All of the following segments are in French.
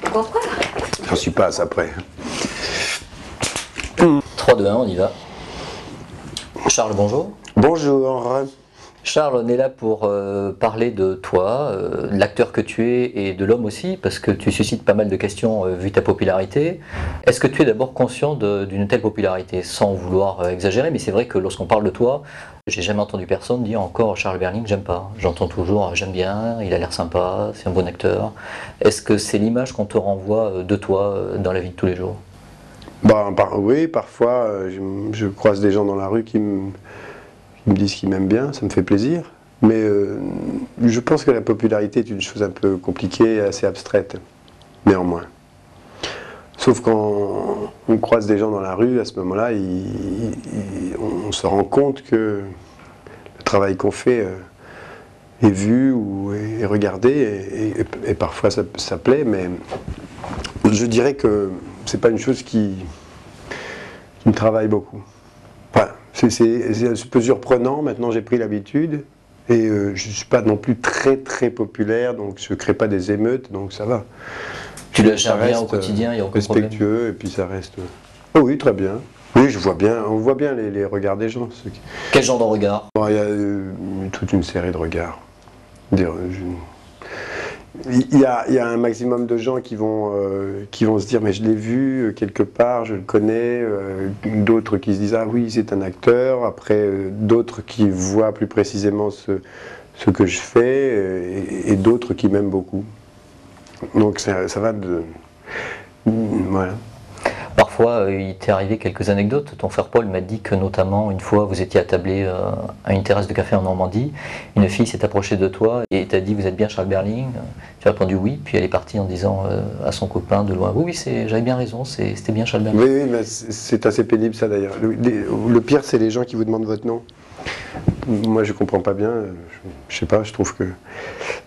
Encore quoi? J'en suis pas à ça près. 3, 2, 1, on y va. Charles, bonjour. Bonjour. Charles, on est là pour parler de toi, de l'acteur que tu es et de l'homme aussi, parce que tu suscites pas mal de questions vu ta popularité. Est-ce que tu es d'abord conscient d'une telle popularité, sans vouloir exagérer, mais c'est vrai que lorsqu'on parle de toi, j'ai jamais entendu personne dire encore Charles Berling, j'aime pas. J'entends toujours j'aime bien, il a l'air sympa, c'est un bon acteur. Est-ce que c'est l'image qu'on te renvoie de toi dans la vie de tous les jours? Oui, parfois je croise des gens dans la rue qui me disent qu'ils m'aiment bien, ça me fait plaisir. Mais je pense que la popularité est une chose un peu compliquée et assez abstraite, néanmoins. Sauf quand on croise des gens dans la rue, à ce moment-là, on se rend compte que le travail qu'on fait est vu ou est regardé, et parfois ça plaît, mais je dirais que c'est pas une chose qui me travaille beaucoup. Enfin, c'est un peu surprenant, maintenant j'ai pris l'habitude, et je ne suis pas non plus très populaire, donc je ne crée pas des émeutes, donc ça va. Tu le gères bien au quotidien, il n'y a aucun problème. Respectueux, et puis ça reste... Oh oui, très bien. Oui, on voit bien les regards des gens. Quel genre de regard? Bon, il y a toute une série de regards. Il y a un maximum de gens qui vont se dire mais je l'ai vu quelque part, je le connais, d'autres qui se disent ah oui c'est un acteur, après d'autres qui voient plus précisément ce que je fais, et d'autres qui m'aiment beaucoup. Donc ça va de... Voilà. Parfois, il t'est arrivé quelques anecdotes. Ton frère Paul m'a dit que notamment, une fois, vous étiez attablé à une terrasse de café en Normandie. Une fille s'est approchée de toi et t'a dit « Vous êtes bien Charles Berling ?» Tu as répondu « Oui ». Puis elle est partie en disant à son copain de loin « Oui, j'avais bien raison, c'était bien Charles Berling. » Oui, mais c'est assez pénible ça d'ailleurs. Le pire, c'est les gens qui vous demandent votre nom. Moi, je comprends pas bien. Je sais pas, je trouve que...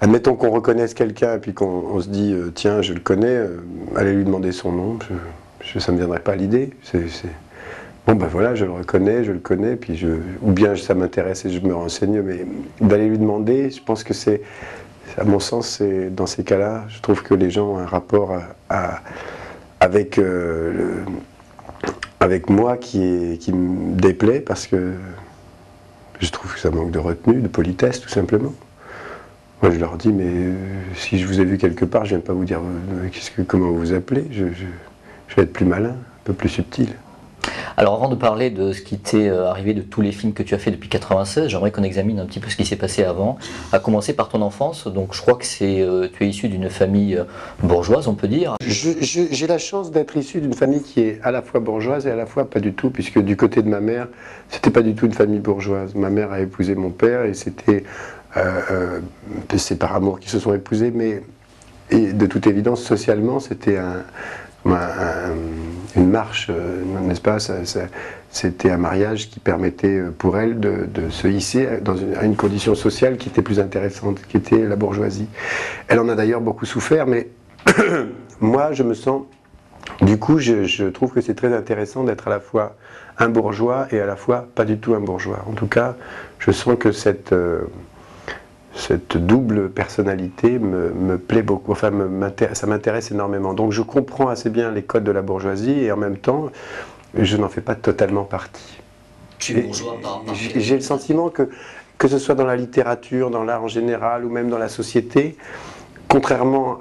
Admettons qu'on reconnaisse quelqu'un et puis qu'on se dit « Tiens, je le connais, allez lui demander son nom. » Ça ne me viendrait pas à l'idée. Bon ben voilà, je le connais, puis ou bien ça m'intéresse et je me renseigne, mais d'aller lui demander, je pense que c'est, à mon sens, dans ces cas-là, je trouve que les gens ont un rapport avec moi qui me déplaît, parce que je trouve que ça manque de retenue, de politesse, tout simplement. Moi je leur dis, mais si je vous ai vu quelque part, je ne viens pas vous dire comment vous vous appelez, je vais être plus malin, un peu plus subtil. Alors avant de parler de ce qui t'est arrivé, de tous les films que tu as fait depuis 1996, j'aimerais qu'on examine un petit peu ce qui s'est passé avant, à commencer par ton enfance. Donc je crois que tu es issu d'une famille bourgeoise, on peut dire. J'ai la chance d'être issu d'une famille qui est à la fois bourgeoise et à la fois pas du tout, puisque du côté de ma mère, c'était pas du tout une famille bourgeoise. Ma mère a épousé mon père et c'est par amour qu'ils se sont épousés, mais et de toute évidence, socialement, c'était une marche, n'est-ce pas? C'était un mariage qui permettait pour elle de se hisser à une condition sociale qui était plus intéressante, qui était la bourgeoisie. Elle en a d'ailleurs beaucoup souffert, mais moi je me sens... Du coup, je trouve que c'est très intéressant d'être à la fois un bourgeois et à la fois pas du tout un bourgeois. En tout cas, je sens que cette double personnalité me plaît beaucoup, enfin ça m'intéresse énormément. Donc je comprends assez bien les codes de la bourgeoisie et en même temps, je n'en fais pas totalement partie. Tu es bourgeois par J'ai le sentiment que ce soit dans la littérature, dans l'art en général ou même dans la société, contrairement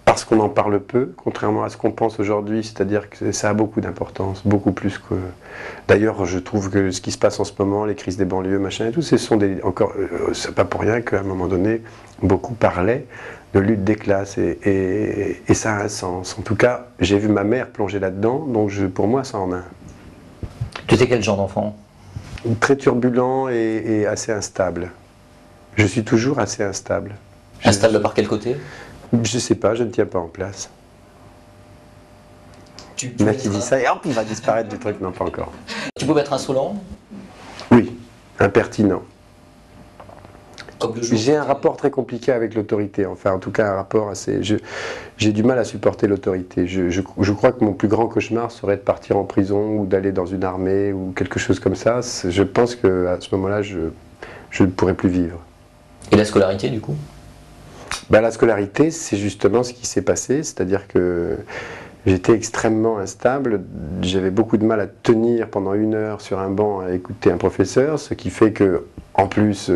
parce qu'on en parle peu, contrairement à ce qu'on pense aujourd'hui, c'est-à-dire que ça a beaucoup d'importance, beaucoup plus que... D'ailleurs, je trouve que ce qui se passe en ce moment, les crises des banlieues, machin et tout, ce sont c'est pas pour rien qu'à un moment donné, beaucoup parlaient de lutte des classes, et ça a un sens. En tout cas, j'ai vu ma mère plonger là-dedans, donc pour moi, ça en a un. Tu étais quel genre d'enfant? Très turbulent et assez instable. Je suis toujours assez instable. Instable par quel côté? Je sais pas, je ne tiens pas en place. Il y en a qui disent ça et hop, il va disparaître du truc. Non, pas encore. Tu pouvais être insolent? Oui, impertinent. Comme le jour. J'ai un rapport très compliqué avec l'autorité, enfin en tout cas un rapport assez... J'ai du mal à supporter l'autorité. Je crois que mon plus grand cauchemar serait de partir en prison ou d'aller dans une armée ou quelque chose comme ça. Je pense qu'à ce moment-là, je ne pourrais plus vivre. Et la scolarité du coup? Ben, la scolarité, c'est justement ce qui s'est passé, c'est-à-dire que j'étais extrêmement instable, j'avais beaucoup de mal à tenir pendant 1 heure sur un banc à écouter un professeur, ce qui fait que, en plus,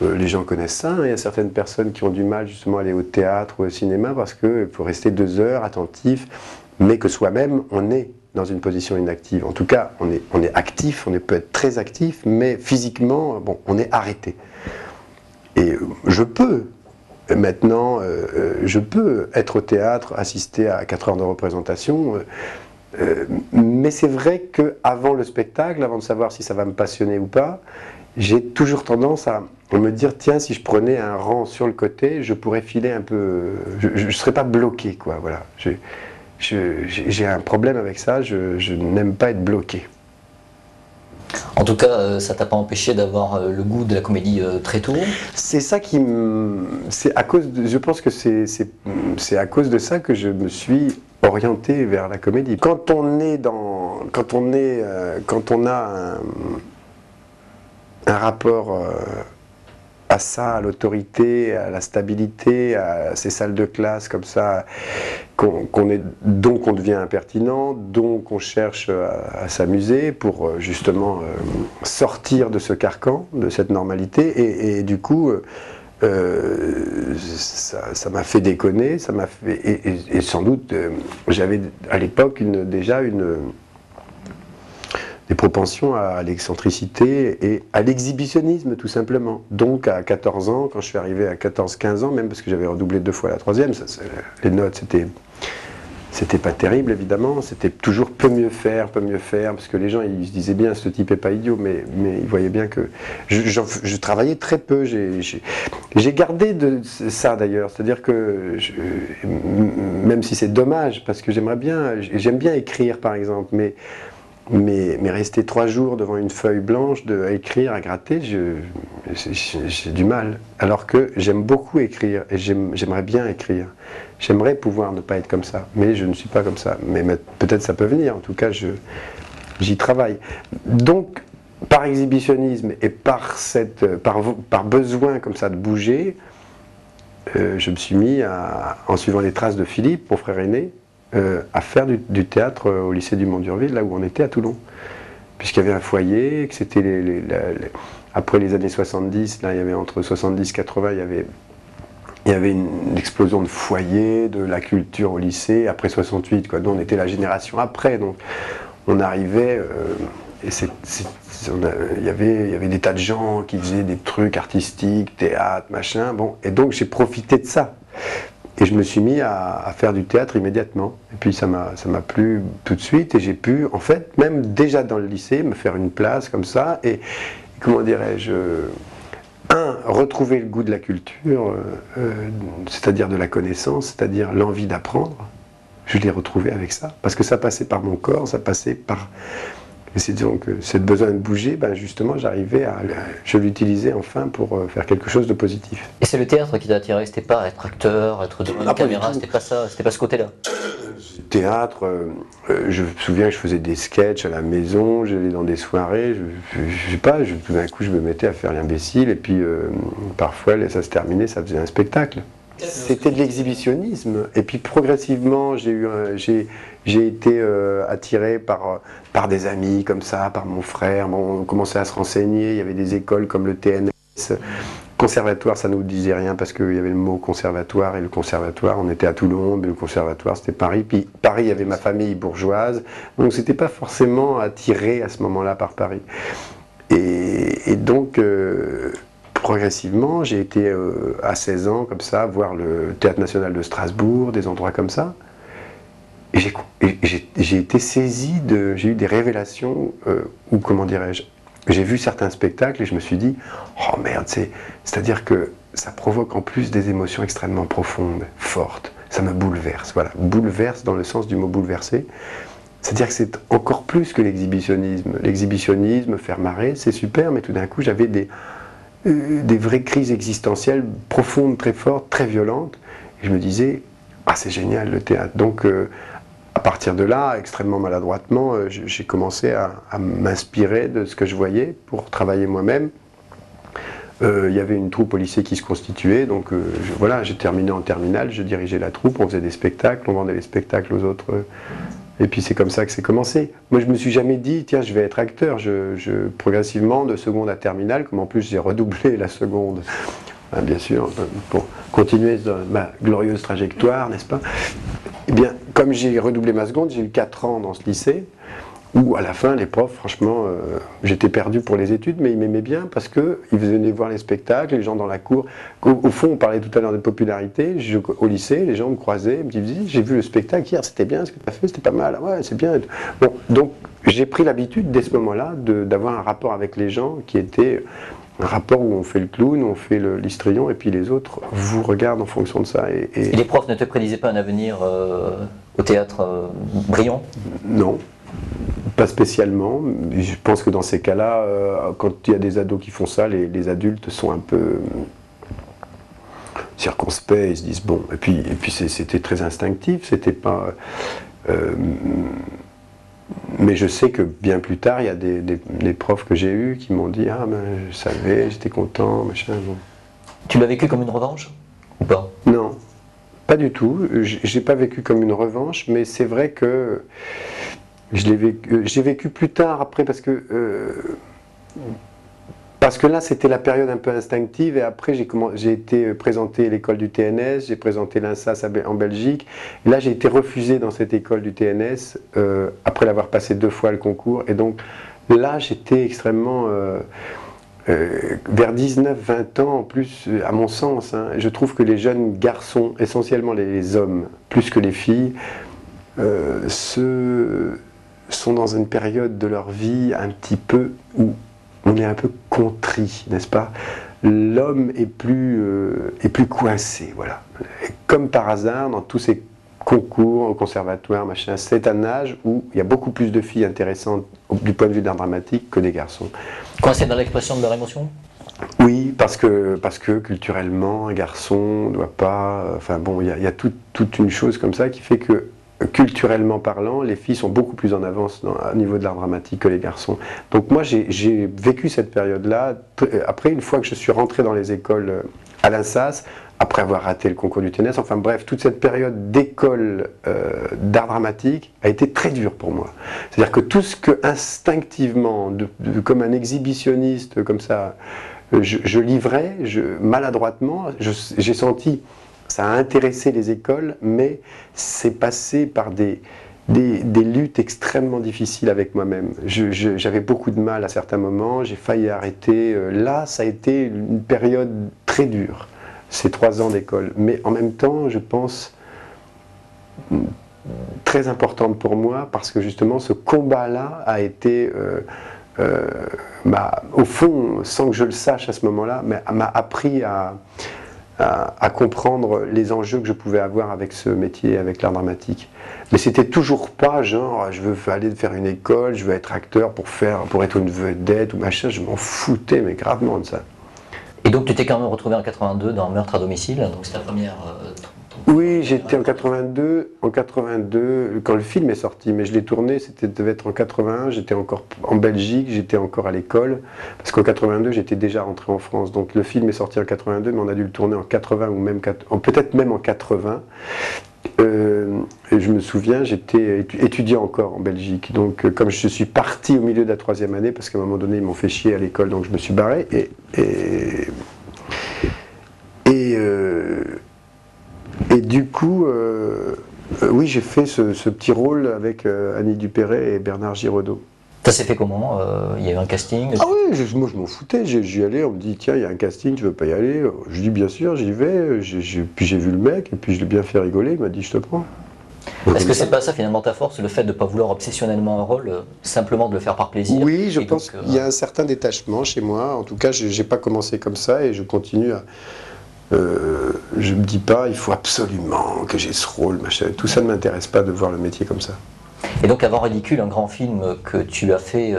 les gens connaissent ça, hein. Il y a certaines personnes qui ont du mal justement à aller au théâtre ou au cinéma parce qu'il faut rester 2 heures attentif, mais que soi-même, on est dans une position inactive. En tout cas, on est actif, on peut être très actif, mais physiquement, bon, on est arrêté. Et je peux, maintenant, je peux être au théâtre, assister à 4 heures de représentation, mais c'est vrai qu'avant le spectacle, avant de savoir si ça va me passionner ou pas, j'ai toujours tendance à me dire, tiens, si je prenais un rang sur le côté, je pourrais filer un peu, je ne serais pas bloqué, quoi, voilà. J'ai un problème avec ça, je n'aime pas être bloqué. En tout cas, ça t'a pas empêché d'avoir le goût de la comédie très tôt. C'est ça qui c'est à cause je pense que c'est à cause de ça que je me suis orienté vers la comédie. Quand on a un rapport à ça, à l'autorité, à la stabilité, à ces salles de classe comme ça, donc on devient impertinent, donc on cherche à s'amuser pour justement sortir de ce carcan, de cette normalité, et du coup ça m'a fait déconner, ça m'a fait, et sans doute j'avais à l'époque déjà des propensions à l'excentricité et à l'exhibitionnisme tout simplement. Donc à 14 ans, quand je suis arrivé à 14-15 ans, même parce que j'avais redoublé 2 fois la 3e, les notes c'était pas terrible évidemment, c'était toujours peut mieux faire, parce que les gens ils se disaient bien ce type est pas idiot, mais ils voyaient bien que je travaillais très peu, j'ai gardé de ça d'ailleurs, c'est-à-dire que même si c'est dommage, parce que j'aime bien écrire par exemple, mais rester 3 jours devant une feuille blanche à écrire, à gratter, j'ai du mal. Alors que j'aime beaucoup écrire et j'aimerais bien écrire. J'aimerais pouvoir ne pas être comme ça, mais je ne suis pas comme ça. Mais peut-être ça peut venir, en tout cas j'y travaille. Donc, par exhibitionnisme et par besoin comme ça de bouger, je me suis mis, en suivant les traces de Philippe, mon frère aîné, à faire du théâtre au lycée du Mont-Durville, là où on était à Toulon. Puisqu'il y avait un foyer, que c'était après les années 70, là il y avait entre 70 et 80, il y avait une explosion de foyers, de la culture au lycée, après 68, quoi. Nous on était la génération après, donc on arrivait, et il y avait des tas de gens qui faisaient des trucs artistiques, théâtre, machin, bon, et donc j'ai profité de ça. Et je me suis mis à faire du théâtre immédiatement. Et puis ça m'a plu tout de suite, et j'ai pu, en fait, même déjà dans le lycée, me faire une place comme ça, et comment dirais-je, retrouver le goût de la culture, c'est-à-dire de la connaissance, c'est-à-dire l'envie d'apprendre. Je l'ai retrouvé avec ça, parce que ça passait par mon corps, ça passait par... Et c'est donc cette besoin de bouger, ben justement, je l'utilisais enfin pour faire quelque chose de positif. Et c'est le théâtre qui t'a attiré, c'était pas être acteur, être devant une caméra, c'était pas ça, c'était pas ce côté-là. Théâtre, je me souviens que je faisais des sketchs à la maison, j'allais dans des soirées, je sais pas, tout d'un coup je me mettais à faire l'imbécile, et puis parfois ça se terminait, ça faisait un spectacle. C'était de l'exhibitionnisme, et puis progressivement j'ai été attiré par des amis comme ça, par mon frère. Bon, on commençait à se renseigner, il y avait des écoles comme le TNS. Conservatoire, ça ne nous disait rien parce qu'il y avait le mot conservatoire, et le conservatoire, on était à Toulon, mais le conservatoire c'était Paris. Puis Paris, il y avait ma famille bourgeoise, donc c'était pas forcément attiré à ce moment-là par Paris. Et donc, progressivement, j'ai été à 16 ans comme ça, voir le Théâtre National de Strasbourg, des endroits comme ça. Et j'ai été saisi j'ai eu des révélations, ou comment dirais-je, j'ai vu certains spectacles et je me suis dit, oh merde, c'est-à-dire que ça provoque en plus des émotions extrêmement profondes, fortes, ça me bouleverse, voilà, bouleverse dans le sens du mot bouleverser, c'est-à-dire que c'est encore plus que l'exhibitionnisme. L'exhibitionnisme, faire marrer, c'est super, mais tout d'un coup j'avais des vraies crises existentielles profondes, très fortes, très violentes, et je me disais, ah c'est génial le théâtre, donc à partir de là, extrêmement maladroitement, j'ai commencé à m'inspirer de ce que je voyais pour travailler moi-même Il y avait une troupe au lycée qui se constituait, donc voilà, j'ai terminé en terminale, je dirigeais la troupe, on faisait des spectacles, on vendait les spectacles aux autres. Et puis c'est comme ça que c'est commencé. Moi je me suis jamais dit, tiens, je vais être acteur. Progressivement, de seconde à terminale, comme en plus j'ai redoublé la seconde, bien sûr, pour continuer dans ma glorieuse trajectoire, n'est-ce pas? Eh bien, comme j'ai redoublé ma seconde, j'ai eu 4 ans dans ce lycée, où à la fin, les profs, franchement, j'étais perdu pour les études, mais ils m'aimaient bien parce qu'ils venaient voir les spectacles, les gens dans la cour. Au fond, on parlait tout à l'heure de popularité. Au lycée, les gens me croisaient, me disaient, j'ai vu le spectacle hier, c'était bien ce que tu as fait, c'était pas mal, ouais, c'est bien. Bon, donc, j'ai pris l'habitude, dès ce moment-là, d'avoir un rapport avec les gens qui était un rapport où on fait le clown, on fait l'histrion, et puis les autres vous regardent en fonction de ça. Et les profs ne te prédisaient pas un avenir au théâtre brillant? Non. Pas spécialement. Je pense que dans ces cas-là, quand il y a des ados qui font ça, les adultes sont un peu circonspects, ils se disent bon. Et puis c'était très instinctif, c'était pas. Mais je sais que bien plus tard, il y a des profs que j'ai eus qui m'ont dit ah ben je savais, j'étais content, machin. Bon. Tu l'as vécu comme une revanche ou pas? Non, pas du tout. J'ai pas vécu comme une revanche, mais c'est vrai que j'ai vécu plus tard après parce que là c'était la période un peu instinctive et après j'ai été présenté à l'école du TNS, j'ai présenté l'INSAS en Belgique. Et là j'ai été refusé dans cette école du TNS après l'avoir passé 2 fois le concours et donc là j'étais extrêmement vers 19-20 ans en plus, à mon sens, hein, je trouve que les jeunes garçons, essentiellement les hommes, plus que les filles, sont dans une période de leur vie un petit peu où on est un peu contrit, n'est-ce pas? L'homme est plus coincé, voilà. Et comme par hasard, dans tous ces concours au conservatoire, machin, c'est un âge où il y a beaucoup plus de filles intéressantes du point de vue d'art dramatique que des garçons. Coincé dans l'expression de leur émotion? Oui, parce que culturellement, un garçon ne doit pas... Enfin bon, il y a toute une chose comme ça qui fait que culturellement parlant, les filles sont beaucoup plus en avance au niveau de l'art dramatique que les garçons. Donc moi, j'ai vécu cette période-là. Après, une fois que je suis rentré dans les écoles à l'INSAS, après avoir raté le concours du TNS, enfin bref, toute cette période d'école d'art dramatique a été très dure pour moi. C'est-à-dire que tout ce que instinctivement, comme un exhibitionniste, comme ça, je livrais, maladroitement, j'ai senti... Ça a intéressé les écoles, mais c'est passé par des luttes extrêmement difficiles avec moi-même. J'avais beaucoup de mal à certains moments, j'ai failli arrêter. Là, ça a été une période très dure, ces 3 ans d'école. Mais en même temps, je pense, très importante pour moi, parce que justement, ce combat-là a été... au fond, sans que je le sache à ce moment-là, m'a appris à comprendre les enjeux que je pouvais avoir avec ce métier, avec l'art dramatique. Mais c'était toujours pas genre, je veux aller faire une école, je veux être acteur pour être une vedette ou machin, je m'en foutais, mais gravement de ça. Et donc tu t'es quand même retrouvé en 82 dans Meurtre à domicile, donc c'est la première... Oui, j'étais en 82, quand le film est sorti, mais je l'ai tourné, devait être en 81, j'étais encore en Belgique, j'étais encore à l'école, parce qu'en 82 j'étais déjà rentré en France, donc le film est sorti en 82, mais on a dû le tourner en 80 ou même peut-être même en 80. Et je me souviens, j'étais étudiant encore en Belgique, donc comme je suis parti au milieu de la 3e année, parce qu'à un moment donné ils m'ont fait chier à l'école, donc je me suis barré, et du coup, oui, j'ai fait ce petit rôle avec Annie Dupéret et Bernard Giraudot. Ça s'est fait comment? Il y a eu un casting? Ah oui, moi je m'en foutais, j'y allais, on me dit tiens, il y a un casting, tu veux pas y aller? Je dis bien sûr, j'y vais, puis j'ai vu le mec, et puis je l'ai bien fait rigoler, il m'a dit je te prends. Est-ce que c'est pas ça finalement ta force, le fait de ne pas vouloir obsessionnellement un rôle, simplement de le faire par plaisir? Oui, je pense qu'il y a un certain détachement chez moi, en tout cas j'ai pas commencé comme ça, et je continue à... je me dis pas, il faut absolument que j'ai ce rôle, machin. Tout ça ne m'intéresse pas de voir le métier comme ça. Et donc avant Ridicule, un grand film que tu as fait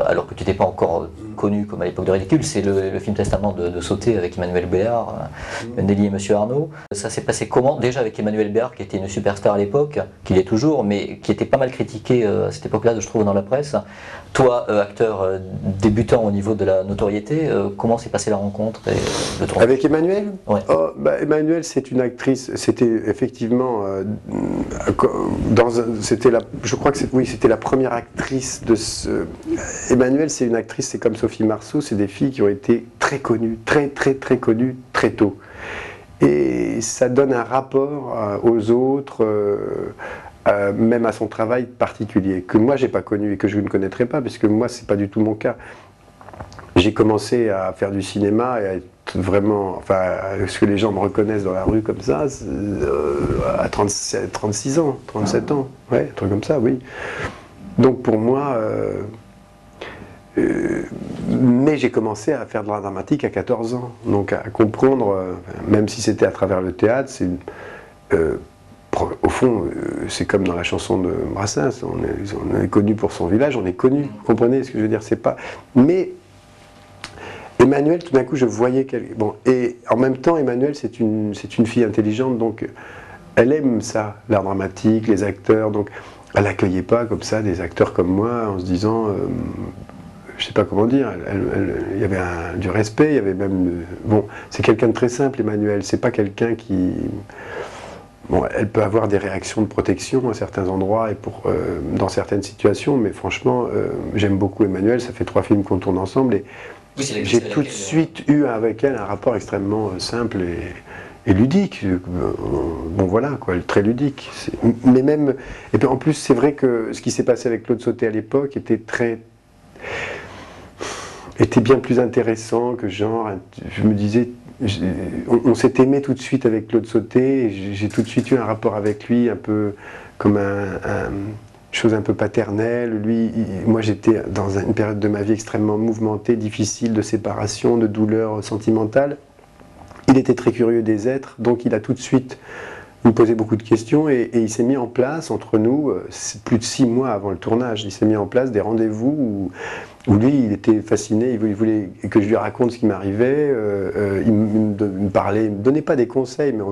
alors que tu n'étais pas encore connu comme à l'époque de Ridicule, c'est le film Testament de Sauté avec Emmanuel Béard, Nelly et Monsieur Arnaud. Ça s'est passé comment? Déjà avec Emmanuel Béard, qui était une superstar à l'époque, qu'il est toujours, mais qui était pas mal critiqué à cette époque-là, je trouve, dans la presse. Toi, acteur débutant au niveau de la notoriété, comment s'est passée la rencontre et le tournage? Avec Emmanuel? Ouais. Oh, bah, Emmanuel, c'est une actrice, c'était effectivement, je crois que oui, c'était la première actrice de ce... Emmanuel, c'est une actrice, c'est comme Sophie Marceau, c'est des filles qui ont été très connues, très connues, très tôt. Et ça donne un rapport aux autres, même à son travail particulier, que moi j'ai pas connu et que je ne connaîtrai pas, puisque moi c'est pas du tout mon cas. J'ai commencé à faire du cinéma et à être vraiment, enfin, à ce que les gens me reconnaissent dans la rue comme ça, à 36 ans, 37 ans, ouais, un truc comme ça, oui. Donc pour moi, mais j'ai commencé à faire de l'art dramatique à 14 ans, donc à comprendre, même si c'était à travers le théâtre, c'est au fond, c'est comme dans la chanson de Brassens, on est connu pour son village, on est connu, vous comprenez ce que je veux dire, c'est pas... Mais Emmanuel, tout d'un coup, je voyais qu'elle... Bon, et en même temps, Emmanuel, c'est une fille intelligente, donc elle aime ça, l'art dramatique, les acteurs, donc elle n'accueillait pas comme ça des acteurs comme moi, en se disant... je sais pas comment dire, il y avait du respect, il y avait même... Bon, c'est quelqu'un de très simple, Emmanuel, c'est pas quelqu'un qui... Bon, elle peut avoir des réactions de protection à certains endroits et dans certaines situations, mais franchement, j'aime beaucoup Emmanuel, ça fait 3 films qu'on tourne ensemble et oui, j'ai tout de suite eu avec elle un rapport extrêmement simple et ludique. Bon voilà, quoi, très ludique. Mais même... Et puis en plus, c'est vrai que ce qui s'est passé avec Claude Sauté à l'époque était bien plus intéressant que genre, je me disais, on s'est aimé tout de suite avec Claude Sauté, j'ai tout de suite eu un rapport avec lui un peu comme chose un peu paternelle. Lui, moi j'étais dans une période de ma vie extrêmement mouvementée, difficile, de séparation, de douleur sentimentale. Il était très curieux des êtres, donc il a tout de suite me posé beaucoup de questions et il s'est mis en place entre nous, plus de 6 mois avant le tournage, il s'est mis en place des rendez-vous où lui, il était fasciné, il voulait que je lui raconte ce qui m'arrivait, il me parlait, il me donnait pas des conseils, mais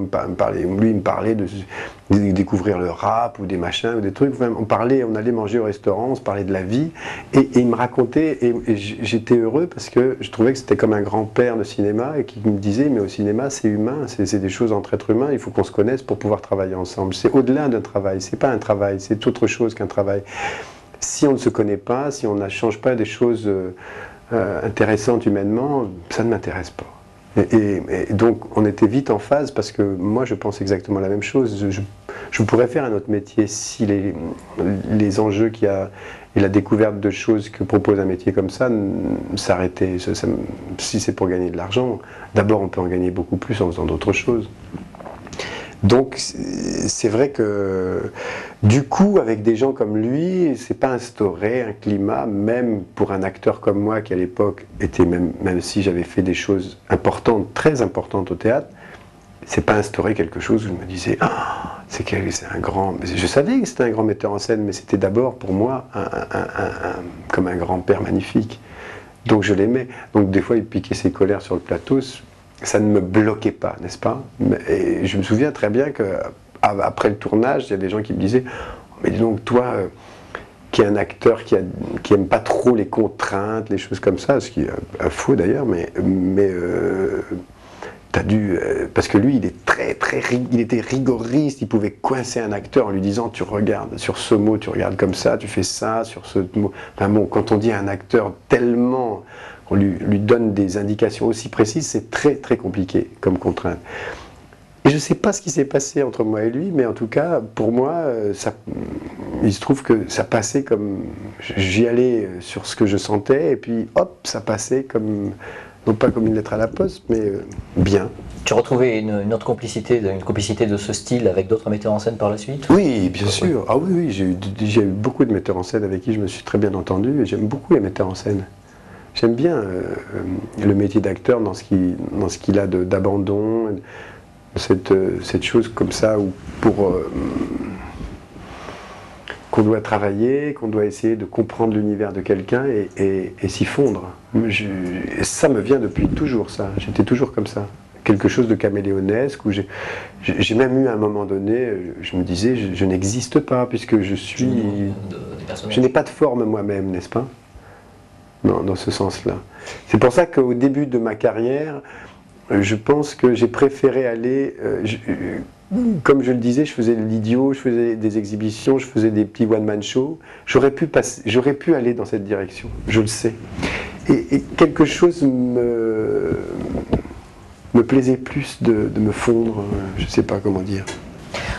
lui il me parlait de découvrir le rap ou des machins ou des trucs, enfin, on allait manger au restaurant, on se parlait de la vie, et il me racontait, et j'étais heureux parce que je trouvais que c'était comme un grand-père de cinéma, et qui me disait, mais au cinéma c'est humain, c'est des choses entre êtres humains, il faut qu'on se connaisse pour pouvoir travailler ensemble, c'est au-delà d'un travail, c'est pas un travail, c'est autre chose qu'un travail. Si on ne se connaît pas, si on ne change pas des choses intéressantes humainement, ça ne m'intéresse pas. Et donc on était vite en phase parce que moi je pense exactement la même chose. Je pourrais faire un autre métier si les enjeux qu'il y a et la découverte de choses que propose un métier comme ça s'arrêtaient. Si c'est pour gagner de l'argent, d'abord on peut en gagner beaucoup plus en faisant d'autres choses. Donc c'est vrai que du coup avec des gens comme lui, c'est pas instauré un climat, même pour un acteur comme moi qui à l'époque était, même si j'avais fait des choses importantes, très importantes au théâtre, c'est pas instauré quelque chose où je me disais c'est un grand... Je savais que c'était un grand metteur en scène, mais c'était d'abord pour moi comme un grand-père magnifique. Donc je l'aimais. Donc des fois il piquait ses colères sur le plateau, ça ne me bloquait pas, n'est-ce pas? Et je me souviens très bien qu'après le tournage, il y a des gens qui me disaient « Mais dis donc, toi, qui est un acteur qui aime pas trop les contraintes, les choses comme ça, ce qui est faux d'ailleurs, mais t'as dû... parce que lui, il était rigoriste, il pouvait coincer un acteur en lui disant « Tu regardes sur ce mot, tu regardes comme ça, tu fais ça, sur ce mot... » Enfin bon, quand on dit à un acteur tellement... on lui donne des indications aussi précises, c'est très compliqué comme contrainte. Et je ne sais pas ce qui s'est passé entre moi et lui, mais en tout cas, pour moi, il se trouve que ça passait comme... J'y allais sur ce que je sentais, et puis hop, ça passait comme... Non pas comme une lettre à la poste, mais bien. Tu as retrouvé une autre complicité, de ce style avec d'autres metteurs en scène par la suite? Oui, bien sûr. Ah oui, j'ai eu beaucoup de metteurs en scène avec qui je me suis très bien entendu, et j'aime beaucoup les metteurs en scène. J'aime bien le métier d'acteur dans ce qu'il a d'abandon, cette chose comme ça, où qu'on doit travailler, qu'on doit essayer de comprendre l'univers de quelqu'un et s'y fondre. Ça me vient depuis toujours, ça. J'étais toujours comme ça. Quelque chose de caméléonesque, où j'ai même eu à un moment donné, je me disais, je n'existe pas, puisque je n'ai pas de forme moi-même, n'est-ce pas? Non, dans ce sens-là. C'est pour ça qu'au début de ma carrière, je pense que j'ai préféré aller, comme je le disais, je faisais l'idiot, je faisais des exhibitions, je faisais des petits one-man shows. J'aurais pu aller dans cette direction, je le sais. Et quelque chose me plaisait plus de me fondre, je ne sais pas comment dire.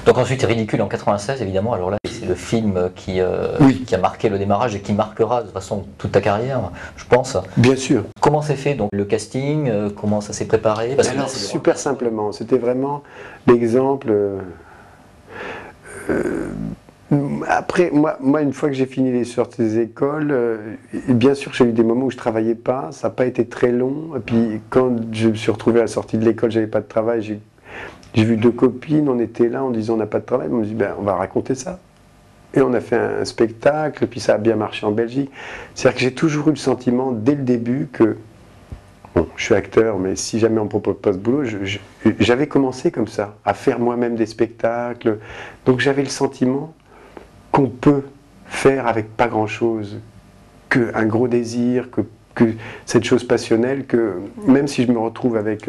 Donc ensuite Ridicule en 96, évidemment, alors là c'est le film qui a marqué le démarrage et qui marquera de toute façon toute ta carrière, je pense. Bien sûr. Comment s'est fait donc le casting, comment ça s'est préparé? Parce que alors, super simplement, c'était vraiment l'exemple... après, moi, une fois que j'ai fini les sorties des écoles, bien sûr j'ai eu des moments où je ne travaillais pas, ça n'a pas été très long, et puis quand je me suis retrouvé à la sortie de l'école, j'avais pas de travail, j'ai vu 2 copines, on était là en disant on n'a pas de travail, on me dit ben, on va raconter ça. Et on a fait un spectacle, et puis ça a bien marché en Belgique. C'est-à-dire que j'ai toujours eu le sentiment dès le début que, bon, je suis acteur, mais si jamais on ne me propose pas ce boulot, j'avais commencé comme ça, à faire moi-même des spectacles. Donc j'avais le sentiment qu'on peut faire avec pas grand-chose, qu'un gros désir, que cette chose passionnelle, que même si je me retrouve avec...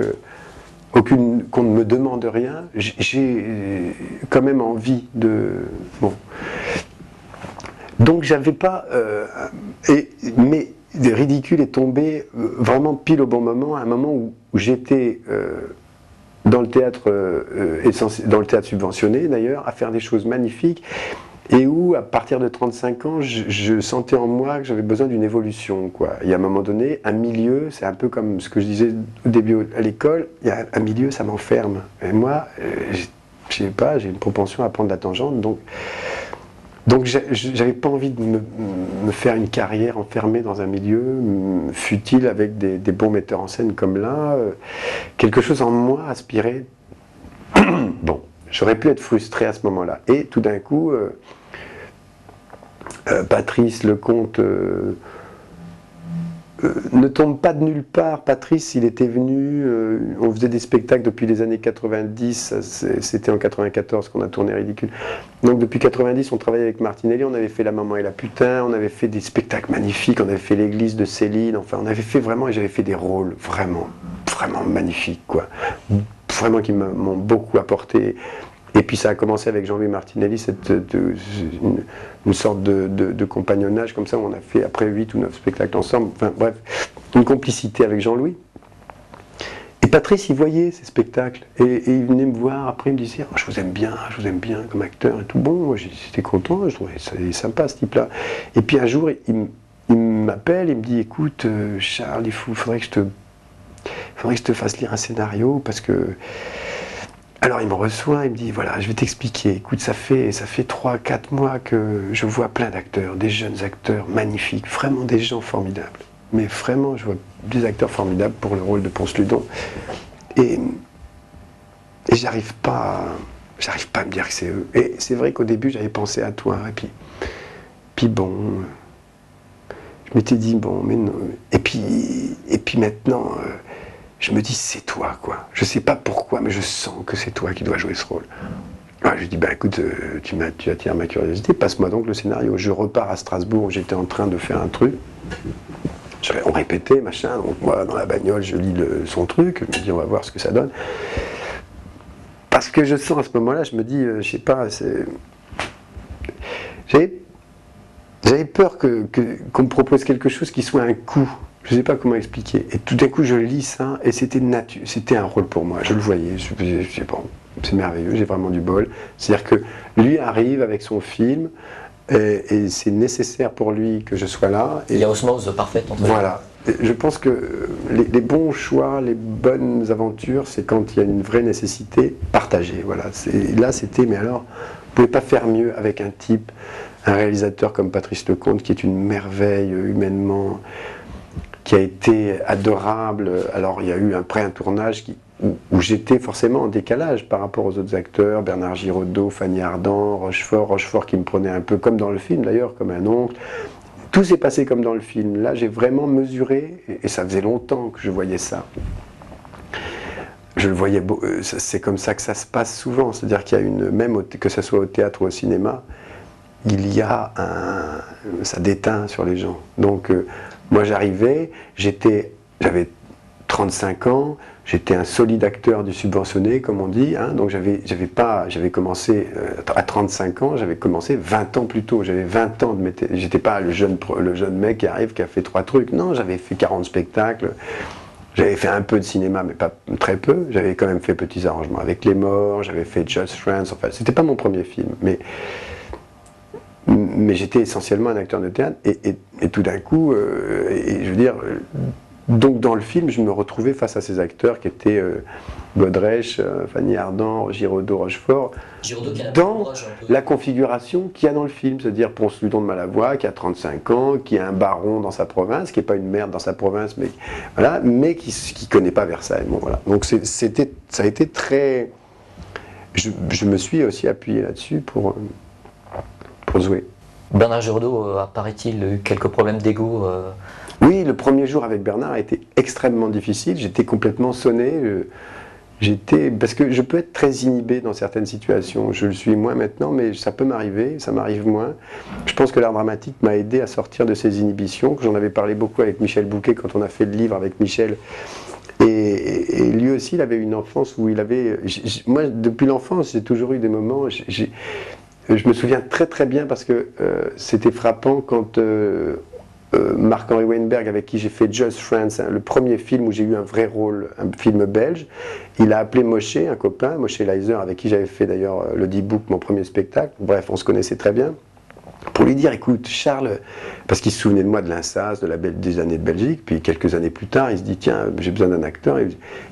qu'on ne me demande rien, j'ai quand même envie de... Bon. Donc j'avais pas... mais Ridicule est tombé vraiment pile au bon moment, à un moment où j'étais dans le théâtre subventionné d'ailleurs, à faire des choses magnifiques, et où, à partir de 35 ans, je sentais en moi que j'avais besoin d'une évolution, quoi. Et à un moment donné, un milieu, c'est un peu comme ce que je disais au début à l'école, il y a un milieu, ça m'enferme. Et moi, je sais pas, j'ai une propension à prendre la tangente, donc j'avais pas envie de me faire une carrière enfermée dans un milieu futile avec des bons metteurs en scène comme là. Quelque chose en moi aspirait. Bon, j'aurais pu être frustré à ce moment-là. Et tout d'un coup, Patrice Lecomte ne tombe pas de nulle part. Patrice, il était venu, on faisait des spectacles depuis les années 90, c'était en 94 qu'on a tourné Ridicule. Donc depuis 90, on travaillait avec Martinelli, on avait fait La Maman et la Putain, on avait fait des spectacles magnifiques, on avait fait L'église de Céline, enfin on avait fait vraiment, et j'avais fait des rôles vraiment, vraiment magnifiques, quoi. Vraiment qui m'ont beaucoup apporté. Et puis ça a commencé avec Jean-Louis Martinelli, une sorte de compagnonnage comme ça, où on a fait après 8 ou 9 spectacles ensemble, enfin bref, une complicité avec Jean-Louis. Et Patrice, il voyait ces spectacles, et il venait me voir, après il me disait oh, je vous aime bien comme acteur et tout. Bon, moi j'étais content, je trouvais ça sympa ce type-là. Et puis un jour, il m'appelle, il me dit écoute Charles, il faudrait que je te fasse lire un scénario, parce que... Alors il me reçoit, il me dit voilà, je vais t'expliquer, écoute, ça fait 3-4 mois que je vois plein d'acteurs, des jeunes acteurs magnifiques, vraiment des gens formidables. Mais vraiment, je vois des acteurs formidables pour le rôle de Ponce Ludon. Et j'arrive pas à me dire que c'est eux. Et c'est vrai qu'au début, j'avais pensé à toi, et puis bon, je m'étais dit bon, mais non. Et puis maintenant... je me dis, c'est toi, quoi. Je sais pas pourquoi, mais je sens que c'est toi qui dois jouer ce rôle. Alors, je lui dis, bah écoute, tu attires ma curiosité, passe-moi donc le scénario. Je repars à Strasbourg, j'étais en train de faire un truc. On répétait, machin, donc moi, dans la bagnole, je lis son truc, je me dis, on va voir ce que ça donne. Parce que je sens à ce moment-là, je me dis, je sais pas, j'avais peur qu'on me propose quelque chose qui soit un coup. Je ne sais pas comment expliquer. Et tout d'un coup, je lis ça, et c'était un rôle pour moi. Je le voyais. Je dis, bon, c'est merveilleux, j'ai vraiment du bol. C'est-à-dire que lui arrive avec son film, et c'est nécessaire pour lui que je sois là. Et il y a osmose parfaite entre voilà. Et je pense que les bons choix, les bonnes aventures, c'est quand il y a une vraie nécessité partagée. Voilà. Là, c'était, mais alors, vous ne pouvez pas faire mieux avec un type, un réalisateur comme Patrice Lecomte, qui est une merveille humainement... qui a été adorable. Alors il y a eu après un tournage où j'étais forcément en décalage par rapport aux autres acteurs, Bernard Giraudot, Fanny Ardant, Rochefort qui me prenait un peu comme dans le film d'ailleurs, comme un oncle. Tout s'est passé comme dans le film. Là j'ai vraiment mesuré, et ça faisait longtemps que je voyais ça. Je le voyais, c'est comme ça que ça se passe souvent, c'est-à-dire qu'il y a même que ce soit au théâtre ou au cinéma, il y a ça déteint sur les gens. Donc moi j'arrivais, j'avais 35 ans, j'étais un solide acteur du subventionné, comme on dit, hein, donc j'avais commencé à 35 ans, j'avais commencé 20 ans plus tôt, j'avais 20 ans de métier, j'étais pas le jeune mec qui arrive, qui a fait 3 trucs, non, j'avais fait 40 spectacles, j'avais fait un peu de cinéma, mais pas très peu, j'avais quand même fait Petits arrangements avec les morts, j'avais fait Just Friends, enfin, c'était pas mon premier film, mais j'étais essentiellement un acteur de théâtre, et tout d'un coup, je veux dire, donc dans le film, je me retrouvais face à ces acteurs qui étaient Godrèche, Fanny Ardant, Giraudot, Rochefort, dans la configuration qu'il y a dans le film, c'est-à-dire Ponce Ludon de Malavoie, qui a 35 ans, qui est un baron dans sa province, qui n'est pas une merde dans sa province, mais voilà, mais qui ne connaît pas Versailles. Bon, voilà. Donc ça a été très... Je me suis aussi appuyé là-dessus pour jouer. Bernard Giraudot, apparaît-il, eu quelques problèmes d'ego Oui, le premier jour avec Bernard a été extrêmement difficile. J'étais complètement sonné. Parce que je peux être très inhibé dans certaines situations. Je le suis moins maintenant, mais ça peut m'arriver, ça m'arrive moins. Je pense que l'art dramatique m'a aidé à sortir de ces inhibitions, que j'en avais parlé beaucoup avec Michel Bouquet quand on a fait le livre avec Michel. Et lui aussi, il avait une enfance où il avait... Moi, depuis l'enfance, j'ai toujours eu des moments... Je me souviens très très bien parce que c'était frappant quand Marc-Henri Weinberg, avec qui j'ai fait Just Friends, hein, le premier film où j'ai eu un vrai rôle, un film belge, il a appelé Moshe, un copain, Moshe Leiser, avec qui j'avais fait d'ailleurs le D-Book, mon premier spectacle, bref, on se connaissait très bien, pour lui dire, écoute, Charles, parce qu'il se souvenait de moi de l'Insas, des années de Belgique, puis quelques années plus tard, il se dit, tiens, j'ai besoin d'un acteur,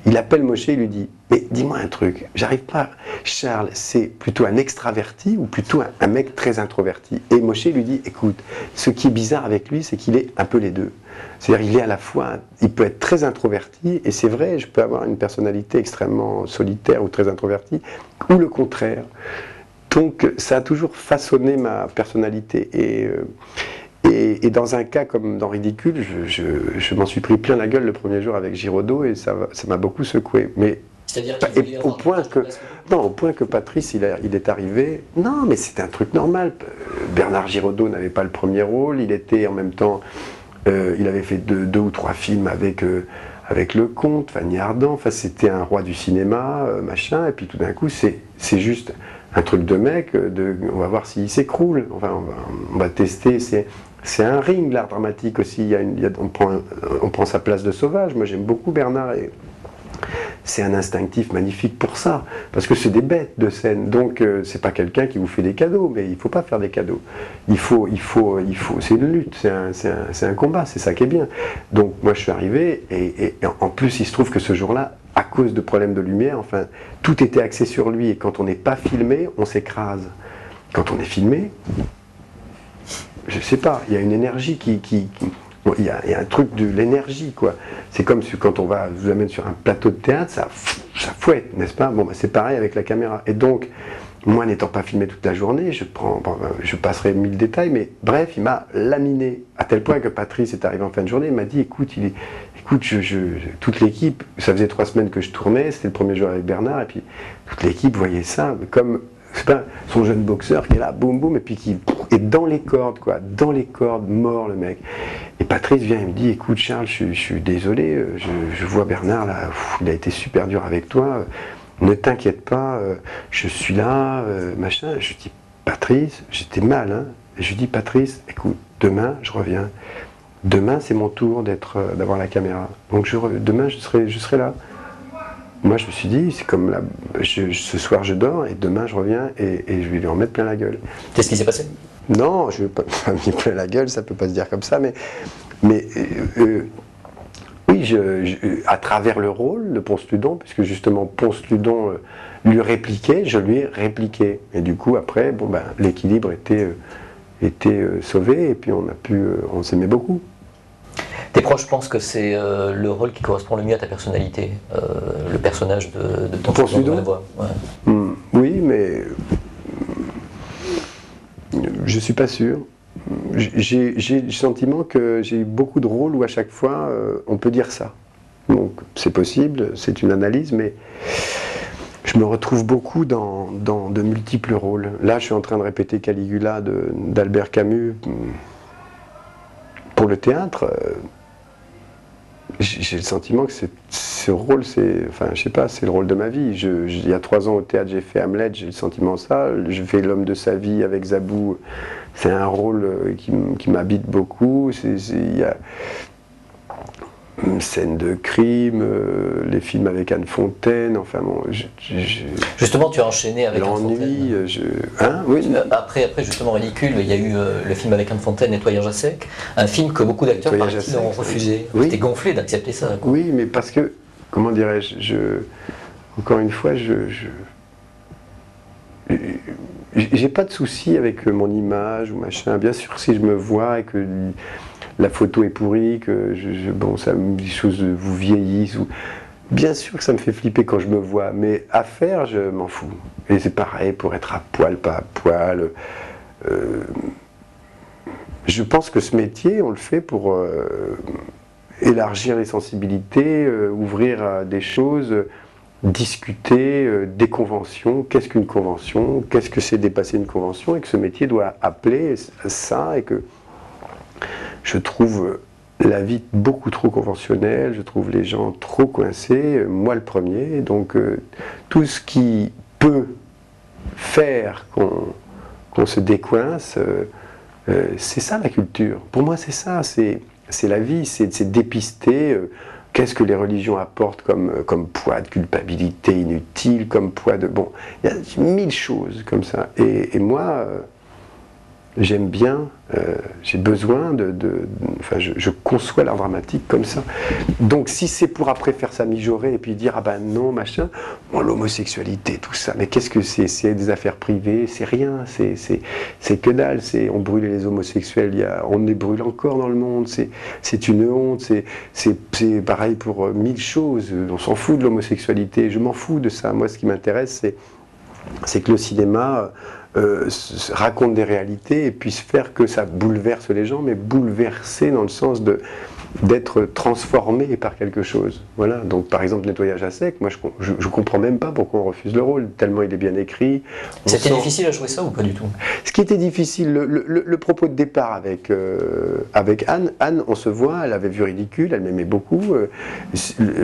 il appelle Moshe, il lui dit, mais dis-moi un truc, j'arrive pas, Charles, c'est plutôt un extraverti ou plutôt un mec très introverti? Et Moshe lui dit, écoute, ce qui est bizarre avec lui, c'est qu'il est un peu les deux. C'est-à-dire, il est à la fois, il peut être très introverti, et c'est vrai, je peux avoir une personnalité extrêmement solitaire ou très introvertie, ou le contraire. Donc ça a toujours façonné ma personnalité. Et dans un cas comme dans Ridicule, je m'en suis pris plein la gueule le premier jour avec Giraudot et ça m'a beaucoup secoué. Mais au point que Patrice, il est arrivé, non mais c'était un truc normal. Bernard Giraudot n'avait pas le premier rôle, il était en même temps, il avait fait deux ou trois films avec Lecomte, Fanny Ardant, enfin c'était un roi du cinéma, machin, et puis tout d'un coup c'est juste un truc de mec, on va voir s'il s'écroule, enfin, on va tester, c'est un ring l'art dramatique aussi, on prend sa place de sauvage, moi j'aime beaucoup Bernard, et c'est un instinctif magnifique pour ça, parce que c'est des bêtes de scène, donc c'est pas quelqu'un qui vous fait des cadeaux, mais il faut pas faire des cadeaux, c'est une lutte, c'est un combat, c'est ça qui est bien. Donc moi je suis arrivé, et en plus il se trouve que ce jour-là, à cause de problèmes de lumière, enfin, tout était axé sur lui, et quand on n'est pas filmé, on s'écrase. Quand on est filmé, je sais pas, il y a une énergie il y a un truc de l'énergie, quoi. C'est comme quand on vous amène sur un plateau de théâtre, ça fouette, n'est-ce pas? Bon, bah, c'est pareil avec la caméra. Et donc, moi n'étant pas filmé toute la journée, je passerai 1000 détails, mais bref, il m'a laminé, à tel point que Patrice est arrivé en fin de journée, il m'a dit, écoute, toute l'équipe, ça faisait 3 semaines que je tournais, c'était le premier jour avec Bernard, et puis toute l'équipe voyait ça comme son jeune boxeur qui est là, boum boum, et puis qui est dans les cordes, quoi, dans les cordes, mort le mec. Et Patrice vient et me dit, écoute Charles, je suis désolé, je vois Bernard là, il a été super dur avec toi, ne t'inquiète pas, je suis là, machin. Je dis, Patrice, j'étais mal, hein. Je lui dis, Patrice, écoute, demain je reviens. Demain c'est mon tour d'avoir la caméra. Donc demain je serai là. Moi je me suis dit, c'est comme là, ce soir je dors et demain je reviens et je vais lui en mettre plein la gueule. Qu'est-ce qui s'est passé? Non, je ne vais pas me mettre plein la gueule, ça peut pas se dire comme ça, mais oui, à travers le rôle de Ponce Ludon, puisque justement Ponce Ludon lui répliquait, je lui ai répliqué. Et du coup après, bon ben l'équilibre était sauvé et puis on s'aimait beaucoup. Tes proches pensent que c'est le rôle qui correspond le mieux à ta personnalité, le personnage de ton Pour Sudo. voix. Ouais. Oui, mais je suis pas sûr. J'ai le sentiment que j'ai eu beaucoup de rôles où à chaque fois on peut dire ça. Donc c'est possible, c'est une analyse, mais je me retrouve beaucoup dans de multiples rôles. Là, je suis en train de répéter Caligula d'Albert Camus pour le théâtre. J'ai le sentiment que ce rôle, enfin, je sais pas, c'est le rôle de ma vie. Il y a 3 ans au théâtre, j'ai fait Hamlet, j'ai le sentiment ça. Je fais L'homme de sa vie avec Zabou. C'est un rôle qui m'habite beaucoup. Il y a une scène de crime, les films avec Anne Fontaine, enfin bon... Justement, tu as enchaîné avec l'ennui, Anne Fontaine. Hein, oui. Après, justement, Ridicule, il y a eu le film avec Anne Fontaine, Nettoyage à sec, un film que beaucoup d'acteurs ont refusé. Oui. T'es gonflé d'accepter ça, quoi. Oui, mais parce que, comment dirais-je, encore une fois, j'ai pas de souci avec mon image ou machin. Bien sûr, si je me vois et que la photo est pourrie, que bon, les choses vous vieillissent. Bien sûr que ça me fait flipper quand je me vois, mais à faire, je m'en fous. Et c'est pareil pour être à poil, pas à poil. Je pense que ce métier, on le fait pour élargir les sensibilités, ouvrir à des choses, discuter des conventions. Qu'est-ce qu'une convention? Qu'est-ce que c'est dépasser une convention? Et que ce métier doit appeler ça, et que je trouve la vie beaucoup trop conventionnelle, je trouve les gens trop coincés, moi le premier. Donc tout ce qui peut faire qu'on se décoince, c'est ça la culture. Pour moi c'est ça, c'est la vie, c'est dépister qu'est-ce que les religions apportent comme poids de culpabilité inutile, comme poids de... Bon, il y a 1000 choses comme ça. Et moi... j'aime bien, j'ai besoin enfin, je conçois l'art dramatique comme ça. Donc si c'est pour après faire ça mijorer et puis dire ah ben non machin, bon, l'homosexualité tout ça, mais qu'est-ce que c'est des affaires privées, c'est rien, c'est que dalle, on brûlait les homosexuels, on les brûle encore dans le monde, c'est une honte, c'est pareil pour 1000 choses, on s'en fout de l'homosexualité, je m'en fous de ça. Moi ce qui m'intéresse c'est que le cinéma raconte des réalités et puisse faire que ça bouleverse les gens, mais bouleverser dans le sens d'être transformé par quelque chose. Voilà. Donc par exemple Nettoyage à sec, moi je comprends même pas pourquoi on refuse le rôle, tellement il est bien écrit. C'était difficile à jouer ça ou pas du tout? Ce qui était difficile, le propos de départ avec Anne, on se voit, elle avait vu Ridicule, elle m'aimait beaucoup.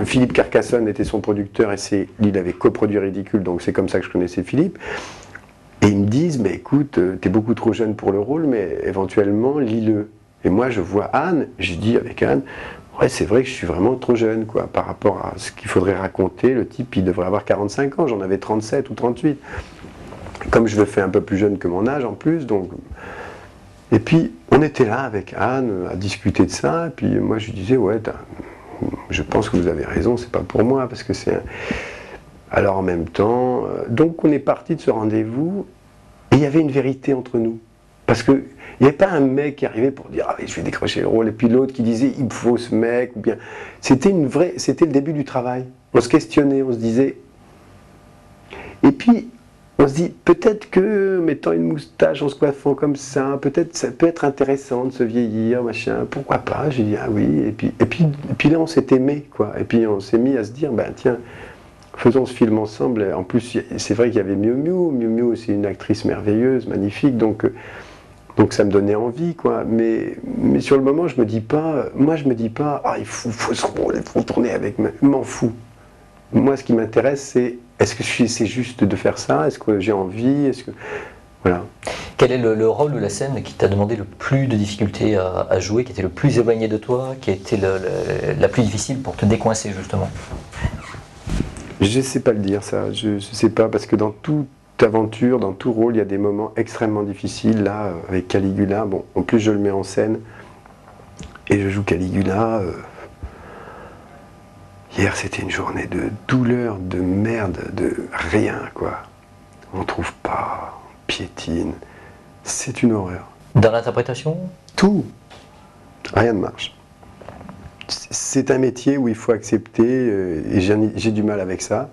Philippe Carcassonne était son producteur et il avait coproduit Ridicule, donc c'est comme ça que je connaissais Philippe. Et ils me disent, mais écoute, t'es beaucoup trop jeune pour le rôle, mais éventuellement, lis-le. Et moi, je vois Anne, j'ai dit avec Anne, ouais, c'est vrai que je suis vraiment trop jeune, quoi, par rapport à ce qu'il faudrait raconter. Le type, il devrait avoir 45 ans, j'en avais 37 ou 38. Comme je le fais un peu plus jeune que mon âge, en plus, donc... Et puis, on était là avec Anne, à discuter de ça, et puis moi, je lui disais, ouais, je pense que vous avez raison, c'est pas pour moi, parce que c'est... Alors en même temps, donc on est parti de ce rendez-vous et il y avait une vérité entre nous. Parce qu'il n'y avait pas un mec qui arrivait pour dire « Ah je vais décrocher le rôle » et puis l'autre qui disait « Il me faut ce mec » ou bien... C'était le début du travail. On se questionnait, on se disait... Et puis on se dit peut-être que mettant une moustache, en se coiffant comme ça, peut-être ça peut être intéressant de se vieillir, machin, pourquoi pas? J'ai dit « Ah oui » et puis là on s'est aimé, quoi. Et puis on s'est mis à se dire « Ben tiens... » Faisons ce film ensemble. En plus, c'est vrai qu'il y avait Miu Miu. Miu Miu, c'est une actrice merveilleuse, magnifique, donc ça me donnait envie, quoi. Mais sur le moment, je me dis pas, ah, il faut ce rôle, il faut tourner avec. Je m'en fous. Moi, ce qui m'intéresse, c'est est-ce que c'est juste de faire ça? Est-ce que j'ai envie? Voilà. Quel est le rôle ou la scène qui t'a demandé le plus de difficultés à jouer, qui était le plus éloigné de toi, qui a été la plus difficile pour te décoincer, justement? Je ne sais pas le dire, ça. Je ne sais pas, parce que dans toute aventure, dans tout rôle, il y a des moments extrêmement difficiles. Là, avec Caligula, bon, en plus je le mets en scène et je joue Caligula. Hier, c'était une journée de douleur, de merde, de rien, quoi. On ne trouve pas, on piétine. C'est une horreur. Dans l'interprétation? Tout. Rien ne marche. c'est un métier où il faut accepter, et j'ai du mal avec ça,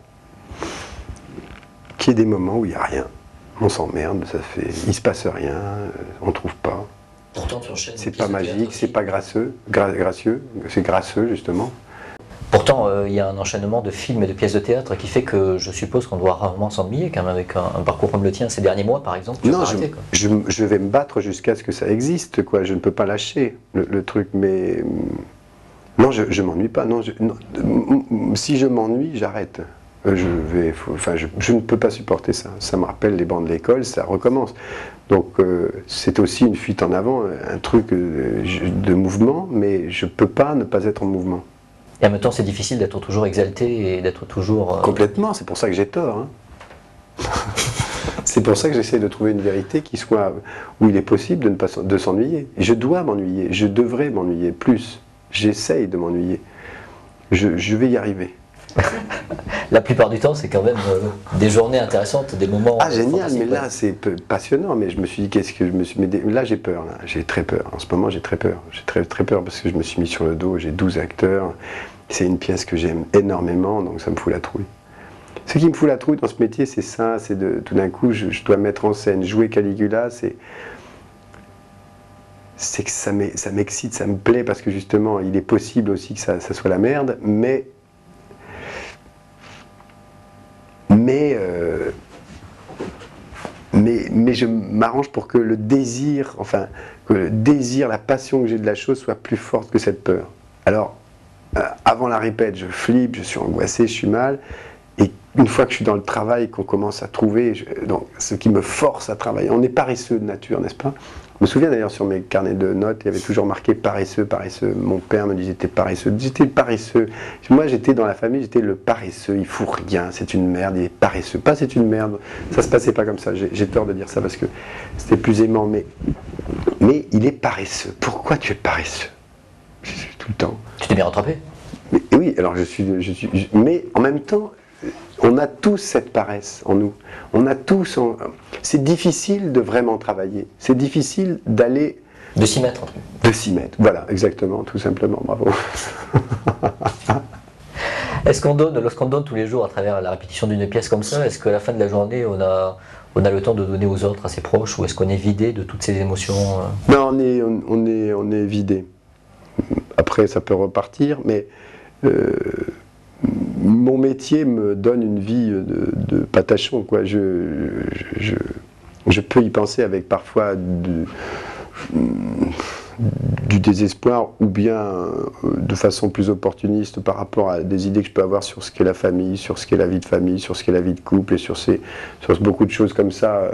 qu'il y ait des moments où il n'y a rien. On s'emmerde, il se passe rien, on trouve pas. Pourtant, tu enchaînes. C'est pas magique, c'est pas gracieux, c'est grasseux justement. Pourtant, il y a un enchaînement de films et de pièces de théâtre qui fait que je suppose qu'on doit rarement s'ennuyer quand même avec un parcours comme le tien ces derniers mois par exemple. Non, je vais me battre jusqu'à ce que ça existe, quoi. Je ne peux pas lâcher le truc, mais non, je m'ennuie pas. Non, si je m'ennuie, j'arrête. Je ne peux pas supporter ça. Ça me rappelle les bancs de l'école, ça recommence. Donc c'est aussi une fuite en avant, un truc de mouvement, mais je ne peux pas ne pas être en mouvement. Et en même temps, c'est difficile d'être toujours exalté et d'être toujours... Complètement, c'est pour ça que j'ai tort. Hein. C'est pour ça que j'essaie de trouver une vérité qui soit où il est possible de s'ennuyer. Je dois m'ennuyer, je devrais m'ennuyer plus. J'essaye de m'ennuyer. Je vais y arriver. La plupart du temps, c'est quand même des journées intéressantes, des moments... Ah génial, mais là c'est passionnant, mais je me suis dit qu'est-ce que je me suis... Là j'ai peur, j'ai très peur, en ce moment j'ai très peur, très peur parce que je me suis mis sur le dos, j'ai 12 acteurs, c'est une pièce que j'aime énormément, donc ça me fout la trouille. Ce qui me fout la trouille dans ce métier, c'est ça, c'est de tout d'un coup je dois mettre en scène, jouer Caligula, c'est que ça m'excite, ça me plaît parce que justement il est possible aussi que ça soit la merde, mais je m'arrange pour que le désir, la passion que j'ai de la chose soit plus forte que cette peur. Alors, avant la répète, je flippe, je suis angoissé, je suis mal, et une fois que je suis dans le travail, qu'on commence à trouver, donc, ce qui me force à travailler, on est paresseux de nature, n'est-ce pas ? Je me souviens d'ailleurs sur mes carnets de notes, il y avait toujours marqué paresseux, paresseux. Mon père me disait t'es paresseux. J'étais le paresseux. Moi j'étais dans la famille, j'étais le paresseux. Il fout rien, c'est une merde, il est paresseux. Pas c'est une merde, ça se passait pas comme ça. J'ai tort de dire ça parce que c'était plus aimant, mais il est paresseux. Pourquoi tu es paresseux? Tout le temps. Tu t'es bien rattrapé? Mais, oui, alors mais en même temps, on a tous cette paresse en nous. On a tous. C'est difficile de vraiment travailler. C'est difficile d'aller. De s'y mettre. De s'y mettre. Voilà, exactement, tout simplement. Bravo. Est-ce qu'on donne, lorsqu'on donne tous les jours à travers la répétition d'une pièce comme ça, est-ce qu'à la fin de la journée, on a le temps de donner aux autres, à ses proches, ou est-ce qu'on est vidé de toutes ces émotions? Non, on est vidé. Après, ça peut repartir, mais. Mon métier me donne une vie de patachon, quoi. Je peux y penser avec parfois du désespoir ou bien de façon plus opportuniste par rapport à des idées que je peux avoir sur ce qu'est la famille, sur ce qu'est la vie de famille, sur ce qu'est la vie de couple et sur beaucoup de choses comme ça,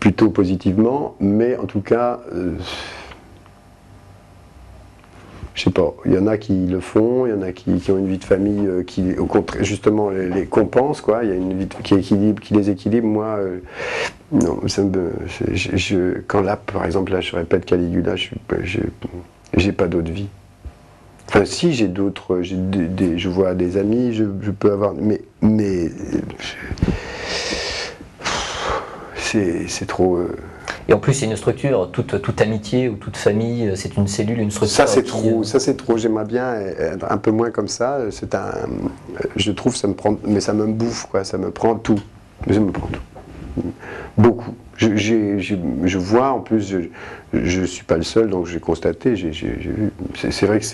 plutôt positivement, mais en tout cas... je sais pas, il y en a qui le font, il y en a qui ont une vie de famille qui, au contraire, justement, les compense, quoi. Il y a une vie qui les équilibre. Moi, non, quand là, par exemple, là, je répète Caligula, j'ai pas d'autre vie. Enfin, si, j'ai d'autres, je vois des amis, je peux avoir, mais c'est trop. Et en plus, c'est une structure, toute amitié ou toute famille, c'est une cellule, une structure. Ça c'est trop, j'aimerais bien être un peu moins comme ça. Je trouve, ça me prend, mais ça me bouffe, quoi, ça me prend tout. Ça me prend tout. Beaucoup. Je vois, en plus, je suis pas le seul, donc j'ai constaté, j'ai vu. C'est vrai que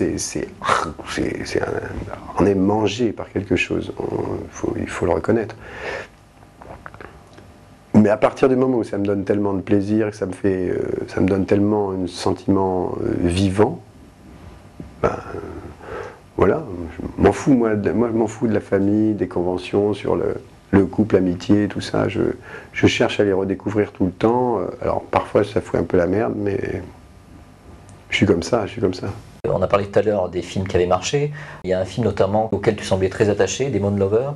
on est mangé par quelque chose, il faut le reconnaître. Mais à partir du moment où ça me donne tellement de plaisir, que ça me donne tellement un sentiment vivant, voilà, je m'en fous, moi je m'en fous de la famille, des conventions sur le couple, l'amitié, tout ça. Je cherche à les redécouvrir tout le temps. Alors parfois ça fout un peu la merde, mais je suis comme ça. On a parlé tout à l'heure des films qui avaient marché. Il y a un film notamment auquel tu semblais très attaché, Demon Lover,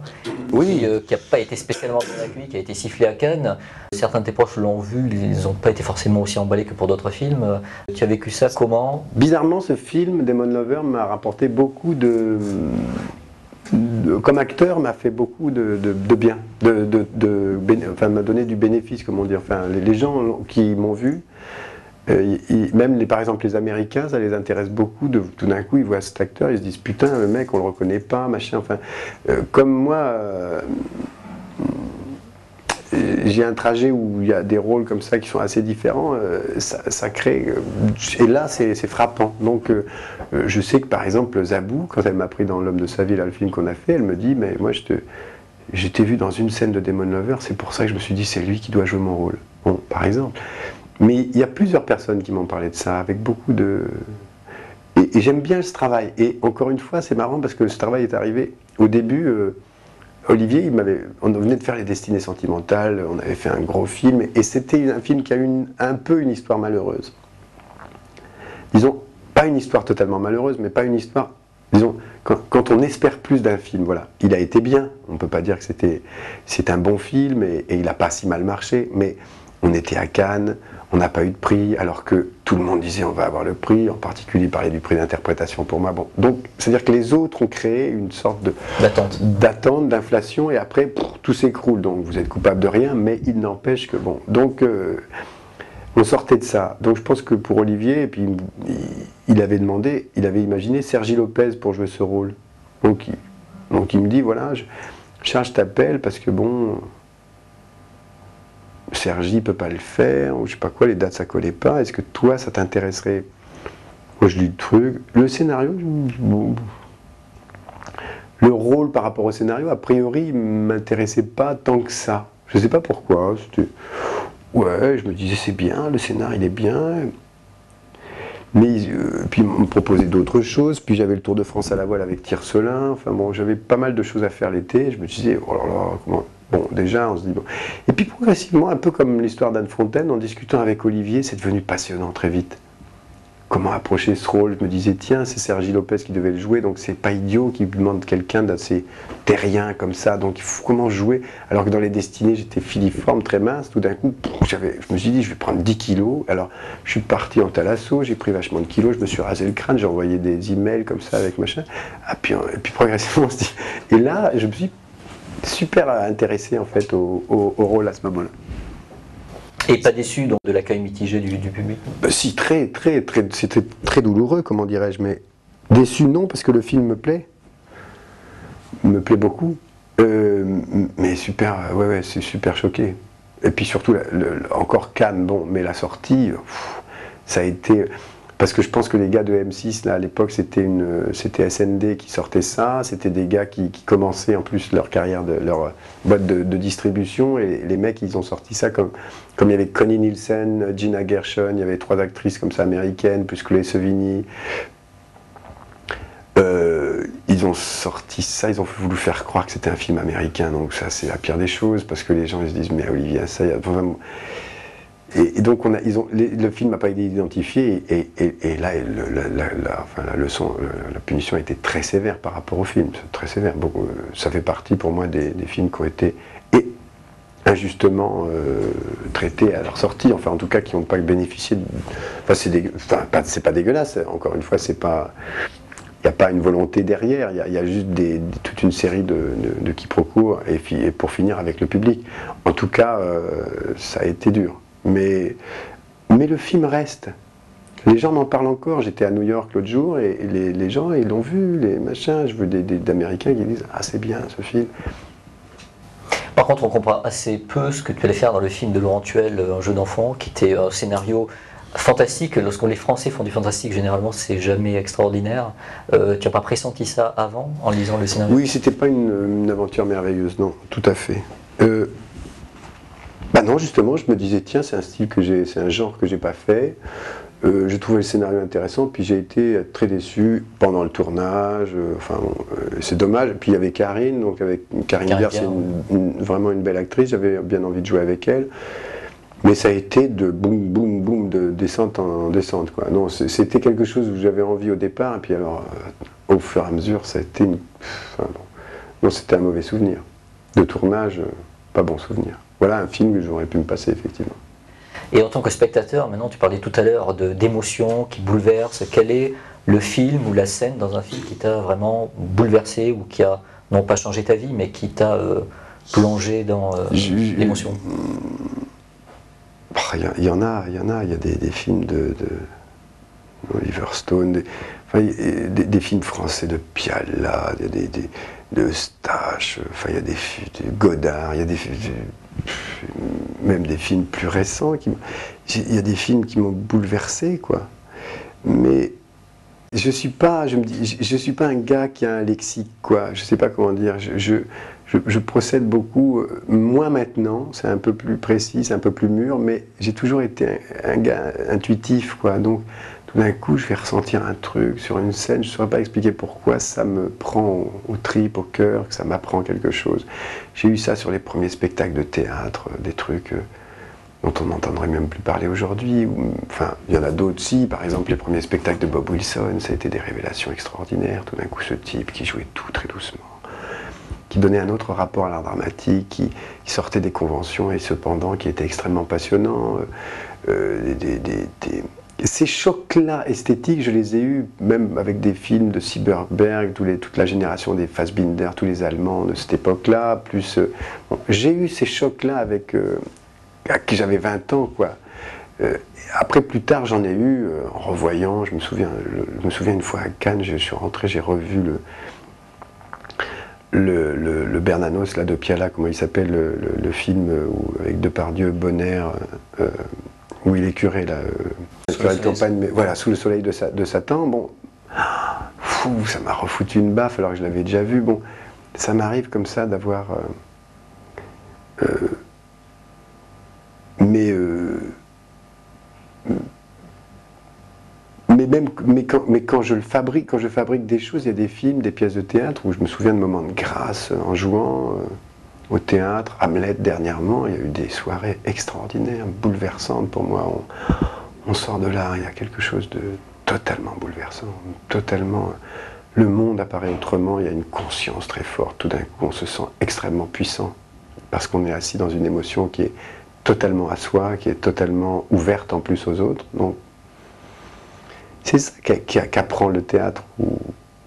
oui. qui n'a pas été spécialement bien accueilli, qui a été sifflé à Cannes. Certains de tes proches l'ont vu, ils n'ont pas été forcément aussi emballés que pour d'autres films. Tu as vécu ça comment? Bizarrement, ce film, Demon Lover, m'a rapporté beaucoup comme acteur, m'a fait beaucoup de bien, enfin m'a donné du bénéfice, comment dire. Enfin, les gens qui m'ont vu Même par exemple les Américains, ça les intéresse beaucoup. Tout d'un coup, ils voient cet acteur, ils se disent putain, le mec, on le reconnaît pas, machin. Enfin, comme moi, j'ai un trajet où il y a des rôles comme ça qui sont assez différents. Ça crée. Et là, c'est frappant. Donc, je sais que par exemple, Zabou, quand elle m'a pris dans L'homme de sa vie, là, le film qu'on a fait, elle me dit, mais moi, je t'ai vu dans une scène de Demon Lover, c'est pour ça que je me suis dit, c'est lui qui doit jouer mon rôle. Bon, par exemple. Mais il y a plusieurs personnes qui m'ont parlé de ça, avec beaucoup de... Et j'aime bien ce travail. Et encore une fois, c'est marrant parce que ce travail est arrivé au début. Olivier, on venait de faire Les Destinées sentimentales, on avait fait un gros film, et c'était un film qui a eu un peu une histoire malheureuse. Disons, pas une histoire totalement malheureuse, mais pas une histoire... Disons, quand on espère plus d'un film, voilà, il a été bien, on ne peut pas dire que c'est un bon film, et il n'a pas si mal marché, mais on était à Cannes, on n'a pas eu de prix, alors que tout le monde disait on va avoir le prix, en particulier il parlait du prix d'interprétation pour moi. Bon, donc, c'est-à-dire que les autres ont créé une sorte d'attente, d'inflation, et après, tout s'écroule. Donc vous êtes coupable de rien, mais il n'empêche que bon. Donc, on sortait de ça. Donc je pense que pour Olivier, et puis il avait demandé, il avait imaginé Sergi Lopez pour jouer ce rôle. Donc il me dit voilà, Charles, je t'appelle parce que bon... Sergi ne peut pas le faire, ou je sais pas quoi, les dates ça collait pas, est-ce que toi ça t'intéresserait? Moi je lis le truc, le scénario, bon, le rôle par rapport au scénario, a priori, il m'intéressait pas tant que ça. Je sais pas pourquoi, ouais, je me disais c'est bien, le scénario il est bien, mais puis il me proposait d'autres choses, puis j'avais le Tour de France à la voile avec Tiercelin, enfin bon, j'avais pas mal de choses à faire l'été, je me disais, oh là là, comment... Bon, déjà, on se dit bon. Et puis progressivement, un peu comme l'histoire d'Anne Fontaine, en discutant avec Olivier, c'est devenu passionnant très vite. Comment approcher ce rôle? Je me disais, tiens, c'est Sergi Lopez qui devait le jouer, donc c'est pas idiot qu'il demande quelqu'un d'assez terrien comme ça, donc il faut comment jouer? Alors que dans Les Destinées, j'étais filiforme, très mince, tout d'un coup, je me suis dit, je vais prendre 10 kilos. Alors, je suis parti en thalasso, j'ai pris vachement de kilos, je me suis rasé le crâne, j'ai envoyé des emails comme ça avec machin. Et puis progressivement, on se dit. Et là, je me suis super intéressé en fait au rôle à ce moment-là. Et pas déçu donc de l'accueil mitigé du public? Si, c'était très douloureux, comment dirais-je, mais déçu non, parce que le film me plaît beaucoup, mais super, ouais, c'est super choqué. Et puis surtout, encore Cannes, bon, mais la sortie, ça a été... Parce que je pense que les gars de M6, là, à l'époque, c'était SND qui sortait ça, c'était des gars qui commençaient en plus leur carrière, leur boîte de distribution, et les mecs, ils ont sorti ça comme il y avait Connie Nielsen, Gina Gershon, il y avait 3 actrices comme ça américaines, plus Chloé Sevigny. Ils ont sorti ça, ils ont voulu faire croire que c'était un film américain, donc ça, c'est la pire des choses, parce que les gens, ils se disent, mais Olivier, ça, il y a vraiment... Et donc le film n'a pas été identifié, et là, la leçon, la punition a été très sévère par rapport au film, très sévère. Bon, ça fait partie pour moi des films qui ont été injustement traités à leur sortie, enfin en tout cas qui n'ont pas bénéficié de... Enfin, c'est pas dégueulasse, encore une fois, c'est pas... Il n'y a pas une volonté derrière, il y a juste toute une série de quiproquos, et pour finir avec le public. En tout cas, ça a été dur. Mais le film reste. Les gens m'en parlent encore. J'étais à New York l'autre jour, et les gens, ils l'ont vu, les machins. Je veux d'Américains qui disent « Ah, c'est bien ce film ». Par contre, on comprend assez peu ce que tu allais faire dans le film de Laurent Tuel, Un jeu d'enfant, qui était un scénario fantastique. Lorsque les Français font du fantastique, généralement, c'est jamais extraordinaire. Tu n'as pas pressenti ça avant, en lisant le scénario? Oui, c'était pas une aventure merveilleuse, non, tout à fait. Bah non, justement, je me disais, tiens, c'est un genre que j'ai pas fait. Je trouvais le scénario intéressant, puis j'ai été très déçu pendant le tournage. C'est dommage. Puis il y avait Karine, donc avec Karine Viard, c'est vraiment une belle actrice. J'avais bien envie de jouer avec elle. Mais ça a été de boum, boum, boum, de descente en descente, quoi. Non, c'était quelque chose où j'avais envie au départ, et puis alors, au fur et à mesure, ça a été non, c'était un mauvais souvenir. De tournage, pas bon souvenir. Voilà un film que j'aurais pu me passer, effectivement. Et en tant que spectateur, maintenant, tu parlais tout à l'heure d'émotions qui bouleversent. Quel est le film ou la scène dans un film qui t'a vraiment bouleversé, ou qui a, non pas changé ta vie, mais qui t'a plongé dans l'émotion? Il y en a, il y a des films de Oliver Stone, des films français de Piala, il y a de Eustache, enfin il y a des Godard, il y a même des films plus récents, il y a des films qui m'ont bouleversé, quoi. Mais je suis pas un gars qui a un lexique, quoi. Je sais pas comment dire. Je procède beaucoup, moins maintenant, c'est un peu plus précis, c'est un peu plus mûr, mais j'ai toujours été un gars intuitif, quoi. Donc, tout d'un coup, je vais ressentir un truc sur une scène, je ne saurais pas expliquer pourquoi ça me prend aux tripes, au cœur, que ça m'apprend quelque chose. J'ai eu ça sur les premiers spectacles de théâtre, des trucs dont on n'entendrait même plus parler aujourd'hui. Enfin, il y en a d'autres aussi, par exemple les premiers spectacles de Bob Wilson, ça a été des révélations extraordinaires. Tout d'un coup, ce type qui jouait tout très doucement, qui donnait un autre rapport à l'art dramatique, qui sortait des conventions et cependant qui était extrêmement passionnant. Ces chocs-là esthétiques, je les ai eus même avec des films de Silberberg, toute la génération des Fassbinder, tous les Allemands de cette époque-là. Plus, bon, j'ai eu ces chocs-là avec à qui j'avais 20 ans, quoi. Après, plus tard, j'en ai eu en revoyant. Je me souviens une fois à Cannes, je suis rentré, j'ai revu le Bernanos là, de Piala, comment il s'appelle, le film avec Depardieu, Bonner, où il est curé, là, curé de campagne, mais voilà, sous le soleil de Satan. Bon, ça m'a refoutu une baffe alors que je l'avais déjà vu. Bon, ça m'arrive comme ça d'avoir. Mais quand je fabrique des choses, il y a des films, des pièces de théâtre où je me souviens de moments de grâce en jouant au théâtre. Hamlet dernièrement, il y a eu des soirées extraordinaires, bouleversantes pour moi. On sort de là, il y a quelque chose de totalement bouleversant, totalement. Le monde apparaît autrement, il y a une conscience très forte. Tout d'un coup, on se sent extrêmement puissant parce qu'on est assis dans une émotion qui est totalement à soi, qui est totalement ouverte en plus aux autres. Donc, c'est ça qu'apprend le théâtre ou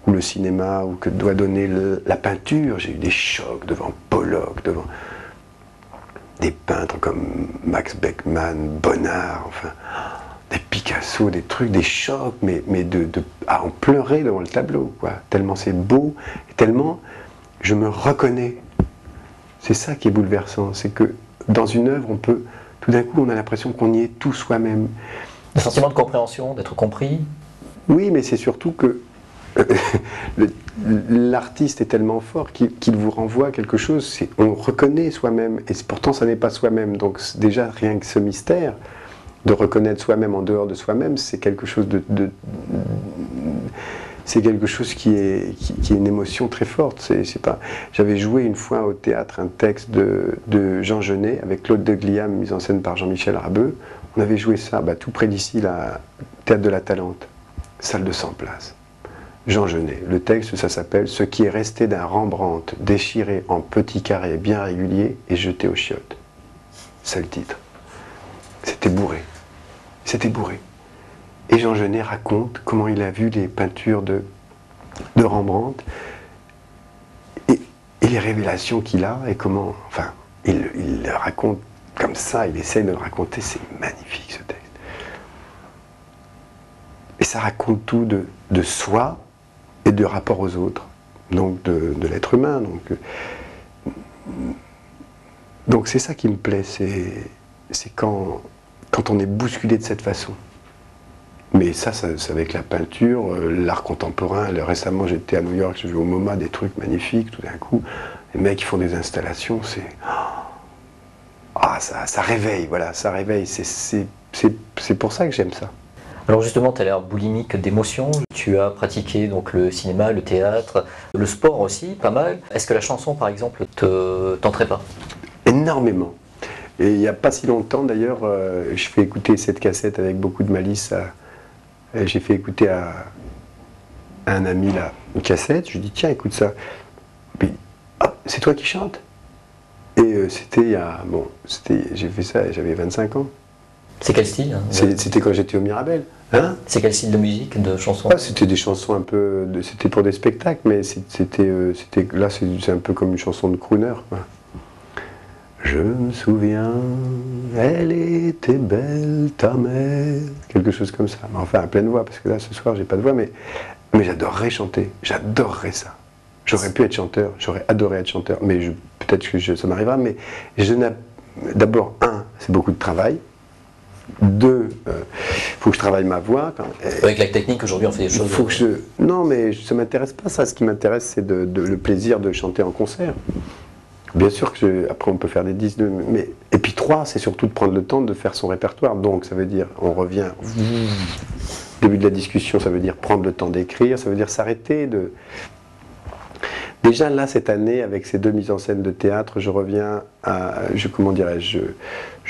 le cinéma, ou que doit donner la peinture. J'ai eu des chocs devant Pollock, devant des peintres comme Max Beckmann, Bonnard, enfin, des Picasso, des trucs, des chocs, mais à en pleurer devant le tableau, quoi. Tellement c'est beau, et tellement je me reconnais. C'est ça qui est bouleversant, c'est que dans une œuvre, tout d'un coup, on a l'impression qu'on y est tout soi-même. Le sentiment de compréhension, d'être compris. Oui, mais c'est surtout que l'artiste est tellement fort qu'il vous renvoie quelque chose. On reconnaît soi-même, et pourtant, ça n'est pas soi-même. Donc déjà, rien que ce mystère de reconnaître soi-même en dehors de soi-même, c'est quelque chose c'est quelque chose qui est une émotion très forte. J'avais joué une fois au théâtre un texte de Jean Genet avec Claude de Gliam, mis en scène par Jean-Michel Rabeux. On avait joué ça tout près d'ici, la Théâtre de la Talente, salle de 100 places. Jean Genet. Le texte, ça s'appelle « Ce qui est resté d'un Rembrandt déchiré en petits carrés bien réguliers et jeté aux chiottes ». C'est le titre. C'était bourré. C'était bourré. Et Jean Genet raconte comment il a vu les peintures de Rembrandt et les révélations qu'il a et comment, enfin, il le raconte comme ça, il essaie de le raconter, c'est magnifique ce texte. Et ça raconte tout de soi et de rapport aux autres, donc de l'être humain. Donc c'est ça qui me plaît, c'est quand on est bousculé de cette façon. Mais ça c'est avec la peinture, l'art contemporain. Récemment, j'étais à New York, j'ai vu au MoMA des trucs magnifiques. Tout d'un coup, les mecs qui font des installations, ça réveille, voilà, ça réveille. C'est pour ça que j'aime ça. Alors justement, tu as l'air boulimique d'émotions. Tu as pratiqué donc le cinéma, le théâtre, le sport aussi, pas mal. Est-ce que la chanson, par exemple, te tenterait pas? Énormément. Et il n'y a pas si longtemps, d'ailleurs, je fais écouter cette cassette avec beaucoup de malice. J'ai fait écouter à un ami là, une cassette. Je lui dis tiens, écoute ça. Puis, c'est toi qui chantes? Et c'était j'ai fait ça, j'avais 25 ans. C'est quel style? C'était quand j'étais au Mirabel. Hein? C'est quel style de musique, de chanson? C'était des chansons un peu, c'était pour des spectacles, mais là c'est un peu comme une chanson de crooner, quoi. Je me souviens, elle était belle, ta mère. Quelque chose comme ça. Enfin, à pleine voix, parce que là, ce soir, j'ai pas de voix, mais j'adorerais chanter. J'adorerais ça. J'aurais pu être chanteur, j'aurais adoré être chanteur, mais peut-être que ça m'arrivera, mais d'abord, c'est beaucoup de travail. 2, il faut que je travaille ma voix. Avec la technique, aujourd'hui, on fait des choses... Non, mais ça ne m'intéresse pas ça. Ce qui m'intéresse, c'est le plaisir de chanter en concert. Bien sûr que après, on peut faire des disques. Et puis 3, c'est surtout de prendre le temps de faire son répertoire. Donc, ça veut dire, on revient... Début de la discussion, ça veut dire prendre le temps d'écrire, ça veut dire s'arrêter de... Déjà là, cette année, avec ces 2 mises en scène de théâtre, je reviens à, je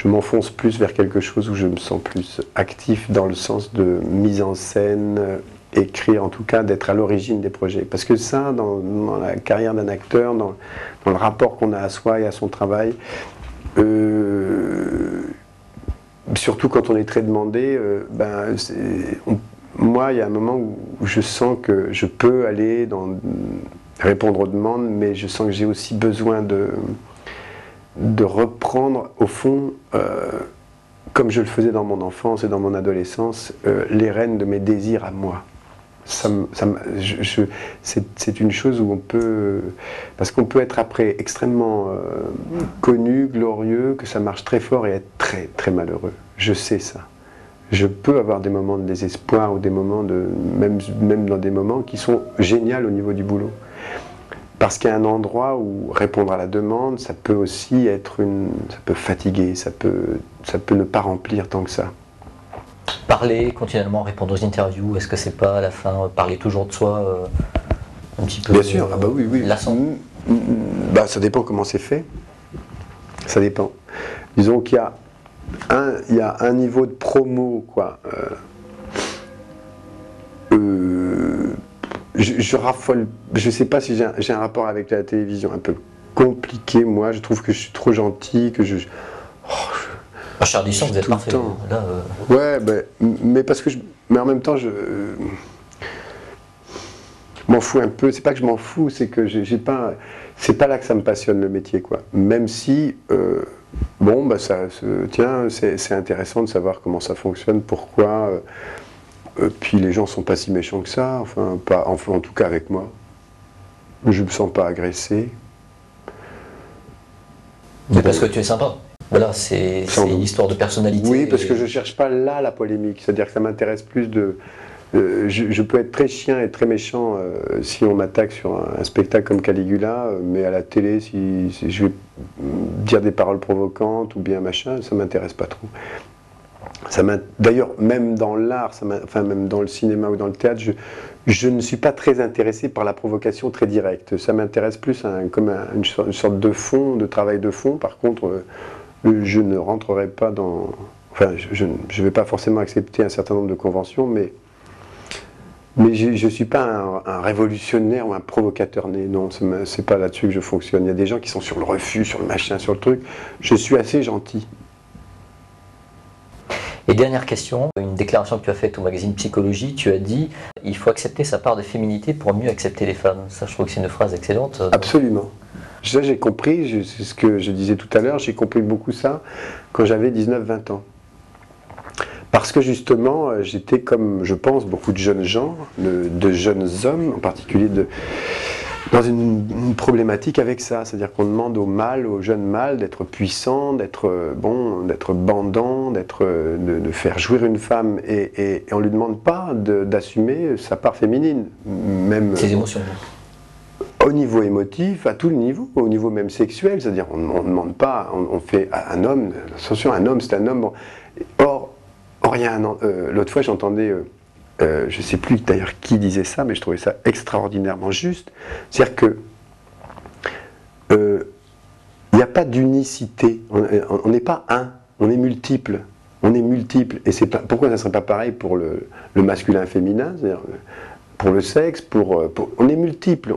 m'enfonce plus vers quelque chose où je me sens plus actif dans le sens de mise en scène, écrire en tout cas, d'être à l'origine des projets. Parce que ça, dans la carrière d'un acteur, dans le rapport qu'on a à soi et à son travail, surtout quand on est très demandé, moi, il y a un moment où je sens que je peux aller répondre aux demandes, mais je sens que j'ai aussi besoin de reprendre, au fond, comme je le faisais dans mon enfance et dans mon adolescence, les rênes de mes désirs à moi. C'est une chose où on peut... Parce qu'on peut être après extrêmement connu, glorieux, que ça marche très fort et être très, très malheureux. Je sais ça. Je peux avoir des moments de désespoir ou des moments même dans des moments qui sont géniaux au niveau du boulot. Parce qu'il y a un endroit où répondre à la demande, ça peut aussi être ça peut fatiguer, ça peut ne pas remplir tant que ça. Parler continuellement, répondre aux interviews, est-ce que c'est pas à la fin parler toujours de soi un petit peu? Bien sûr, ah bah oui. Lassant. Ça dépend comment c'est fait. Ça dépend. Disons qu'il y a un niveau de promo, quoi. Je raffole, je sais pas si j'ai un rapport avec la télévision un peu compliqué, moi, je trouve que je suis trop gentil, que Charlie Chant, vous êtes parfait. Là, Ouais, mais parce que mais en même temps, je m'en fous un peu, c'est pas que je m'en fous, c'est que c'est pas là que ça me passionne le métier, quoi. Même si, c'est intéressant de savoir comment ça fonctionne, pourquoi... puis les gens sont pas si méchants que ça, en tout cas avec moi. Je me sens pas agressé. Mais parce que tu es sympa. Voilà, c'est une histoire de personnalité. Oui, parce que je cherche pas là la polémique. C'est-à-dire que ça m'intéresse plus de... je peux être très chien et très méchant si on m'attaque sur un spectacle comme Caligula, mais à la télé, si je vais dire des paroles provocantes ou bien machin, ça m'intéresse pas trop. D'ailleurs, même dans l'art, même dans le cinéma ou dans le théâtre, je ne suis pas très intéressé par la provocation très directe. Ça m'intéresse plus comme une sorte de fond, de travail de fond. Par contre, je ne rentrerai pas dans... Enfin, je ne vais pas forcément accepter un certain nombre de conventions, mais je ne suis pas un révolutionnaire ou un provocateur né. Non, c'est pas là-dessus que je fonctionne. Il y a des gens qui sont sur le refus, sur le machin, sur le truc. Je suis assez gentil. Et dernière question, une déclaration que tu as faite au magazine Psychologie, tu as dit « Il faut accepter sa part de féminité pour mieux accepter les femmes ». Ça, je trouve que c'est une phrase excellente. Absolument. Ça, j'ai compris, c'est ce que je disais tout à l'heure, j'ai compris beaucoup ça quand j'avais 19-20 ans. Parce que justement, j'étais comme, je pense, beaucoup de jeunes gens, de jeunes hommes en particulier, dans une problématique avec ça, c'est-à-dire qu'on demande aux jeunes mâles d'être puissants, d'être bandants, de faire jouir une femme, et on ne lui demande pas d'assumer sa part féminine, même ses émotions. Au niveau émotif, à tout le niveau, au niveau même sexuel, c'est-à-dire on ne demande pas, on fait un homme, attention, un homme c'est un homme. Bon. Or, il y a l'autre fois j'entendais... je ne sais plus d'ailleurs qui disait ça, mais je trouvais ça extraordinairement juste. C'est-à-dire que il n'y a pas d'unicité. On n'est pas un, on est multiple. On est multiple. Et pourquoi ça ne serait pas pareil pour le masculin et féminin, c'est-à-dire pour le sexe, on est multiple.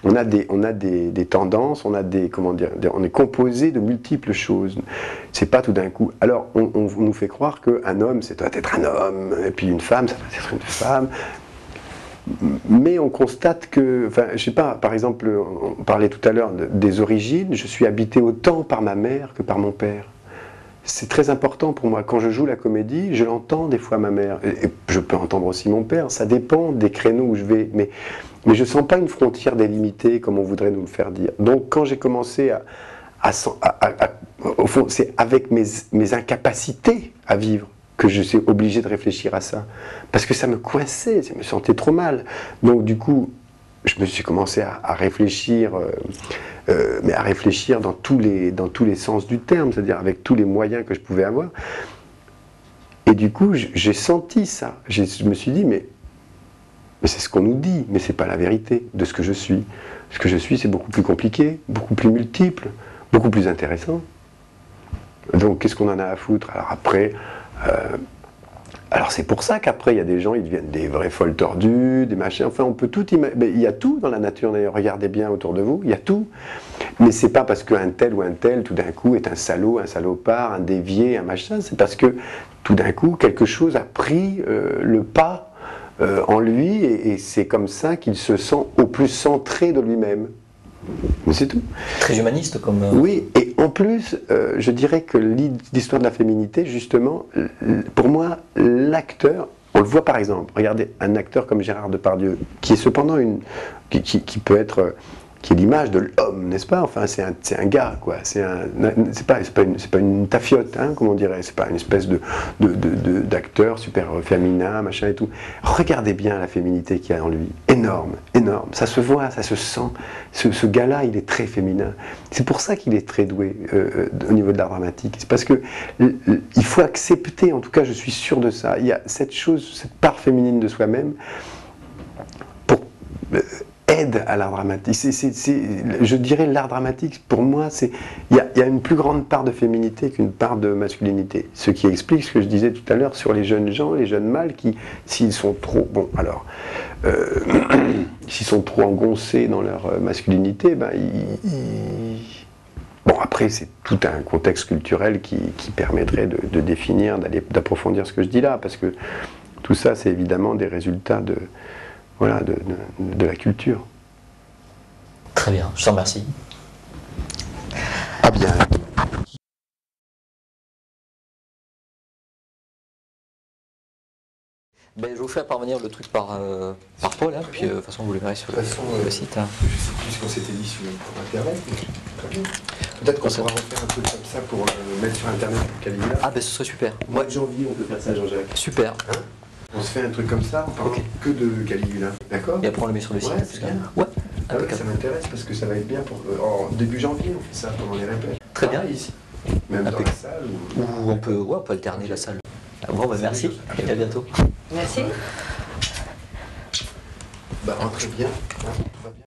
On a des tendances, on est composé de multiples choses. C'est pas tout d'un coup. Alors, on nous fait croire qu'un homme, ça doit être un homme, et puis une femme, ça doit être une femme. Mais on constate que, enfin, je sais pas, par exemple, on parlait tout à l'heure des origines, je suis habité autant par ma mère que par mon père. C'est très important pour moi. Quand je joue la comédie, je l'entends des fois ma mère. Et je peux entendre aussi mon père. Ça dépend des créneaux où je vais. Mais je ne sens pas une frontière délimitée comme on voudrait nous le faire dire. Donc quand j'ai commencé au fond, c'est avec mes incapacités à vivre que je suis obligé de réfléchir à ça. Parce que ça me coinçait, ça me sentait trop mal. Donc du coup, je me suis commencé à réfléchir, mais à réfléchir dans tous les sens du terme, c'est-à-dire avec tous les moyens que je pouvais avoir. Et du coup, j'ai senti ça. Je me suis dit, mais c'est ce qu'on nous dit, mais c'est pas la vérité de ce que je suis. Ce que je suis, c'est beaucoup plus compliqué, beaucoup plus multiple, beaucoup plus intéressant. Donc, qu'est-ce qu'on en a à foutre? Alors après, alors c'est pour ça qu'après, il y a des gens, ils deviennent des vrais folles tordus, des machins, enfin on peut tout imaginer. Il y a tout dans la nature d'ailleurs, regardez bien autour de vous, il y a tout. Mais c'est pas parce qu'un tel ou un tel, tout d'un coup, est un salaud, un salopard, un dévié, un machin, c'est parce que tout d'un coup, quelque chose a pris le pas en lui, et c'est comme ça qu'il se sent au plus centré de lui-même. Mais c'est tout. Très humaniste comme... Oui, et en plus, je dirais que l'histoire de la féminité, justement, pour moi, l'acteur, on le voit par exemple, regardez, un acteur comme Gérard Depardieu, qui est cependant qui peut être... qui est l'image de l'homme, n'est-ce pas? Enfin, c'est un gars, quoi. C'est pas une tafiote, hein, comme on dirait. C'est pas une espèce d'acteur super féminin, machin et tout. Regardez bien la féminité qu'il y a en lui. Énorme, énorme. Ça se voit, ça se sent. Ce gars-là, il est très féminin. C'est pour ça qu'il est très doué au niveau de l'art dramatique. C'est parce que il faut accepter, en tout cas, je suis sûr de ça. Il y a cette chose, cette part féminine de soi-même pour... aide à l'art dramatique. Je dirais l'art dramatique, pour moi, il y a une plus grande part de féminité qu'une part de masculinité. Ce qui explique ce que je disais tout à l'heure sur les jeunes gens, les jeunes mâles qui, s'ils sont trop, bon, alors, s'ils sont trop engoncés dans leur masculinité, ben, bon, après, c'est tout un contexte culturel qui permettrait de définir, d'approfondir ce que je dis là, parce que tout ça, c'est évidemment des résultats voilà, de la culture. Très bien, je te remercie. Ah bien. Ben, je vous fais parvenir le truc par Paul, hein, puis de toute façon vous le verrez sur le site. Hein. Je ne sais plus ce qu'on s'était dit sur Internet, mais très bien. Peut-être qu'on pourra refaire un truc comme ça pour le mettre sur Internet pour Caligula. Ah ben ce serait super. Au mois de janvier, on peut faire ça, Jean-Jacques. Super. Hein, on se fait un truc comme ça, on parle que de Caligula, d'accord? Et après on le met sur le site. Ouais, c'est bien. Ouais. Ah ouais, ça m'intéresse parce que ça va être bien pour... en début janvier, on fait ça pendant les répètes. Très bien. Ici. Même dans la salle ou on peut alterner la salle. Bon, ben, merci et à bientôt. Merci. Bah, rentrez bien. Hein, va bien.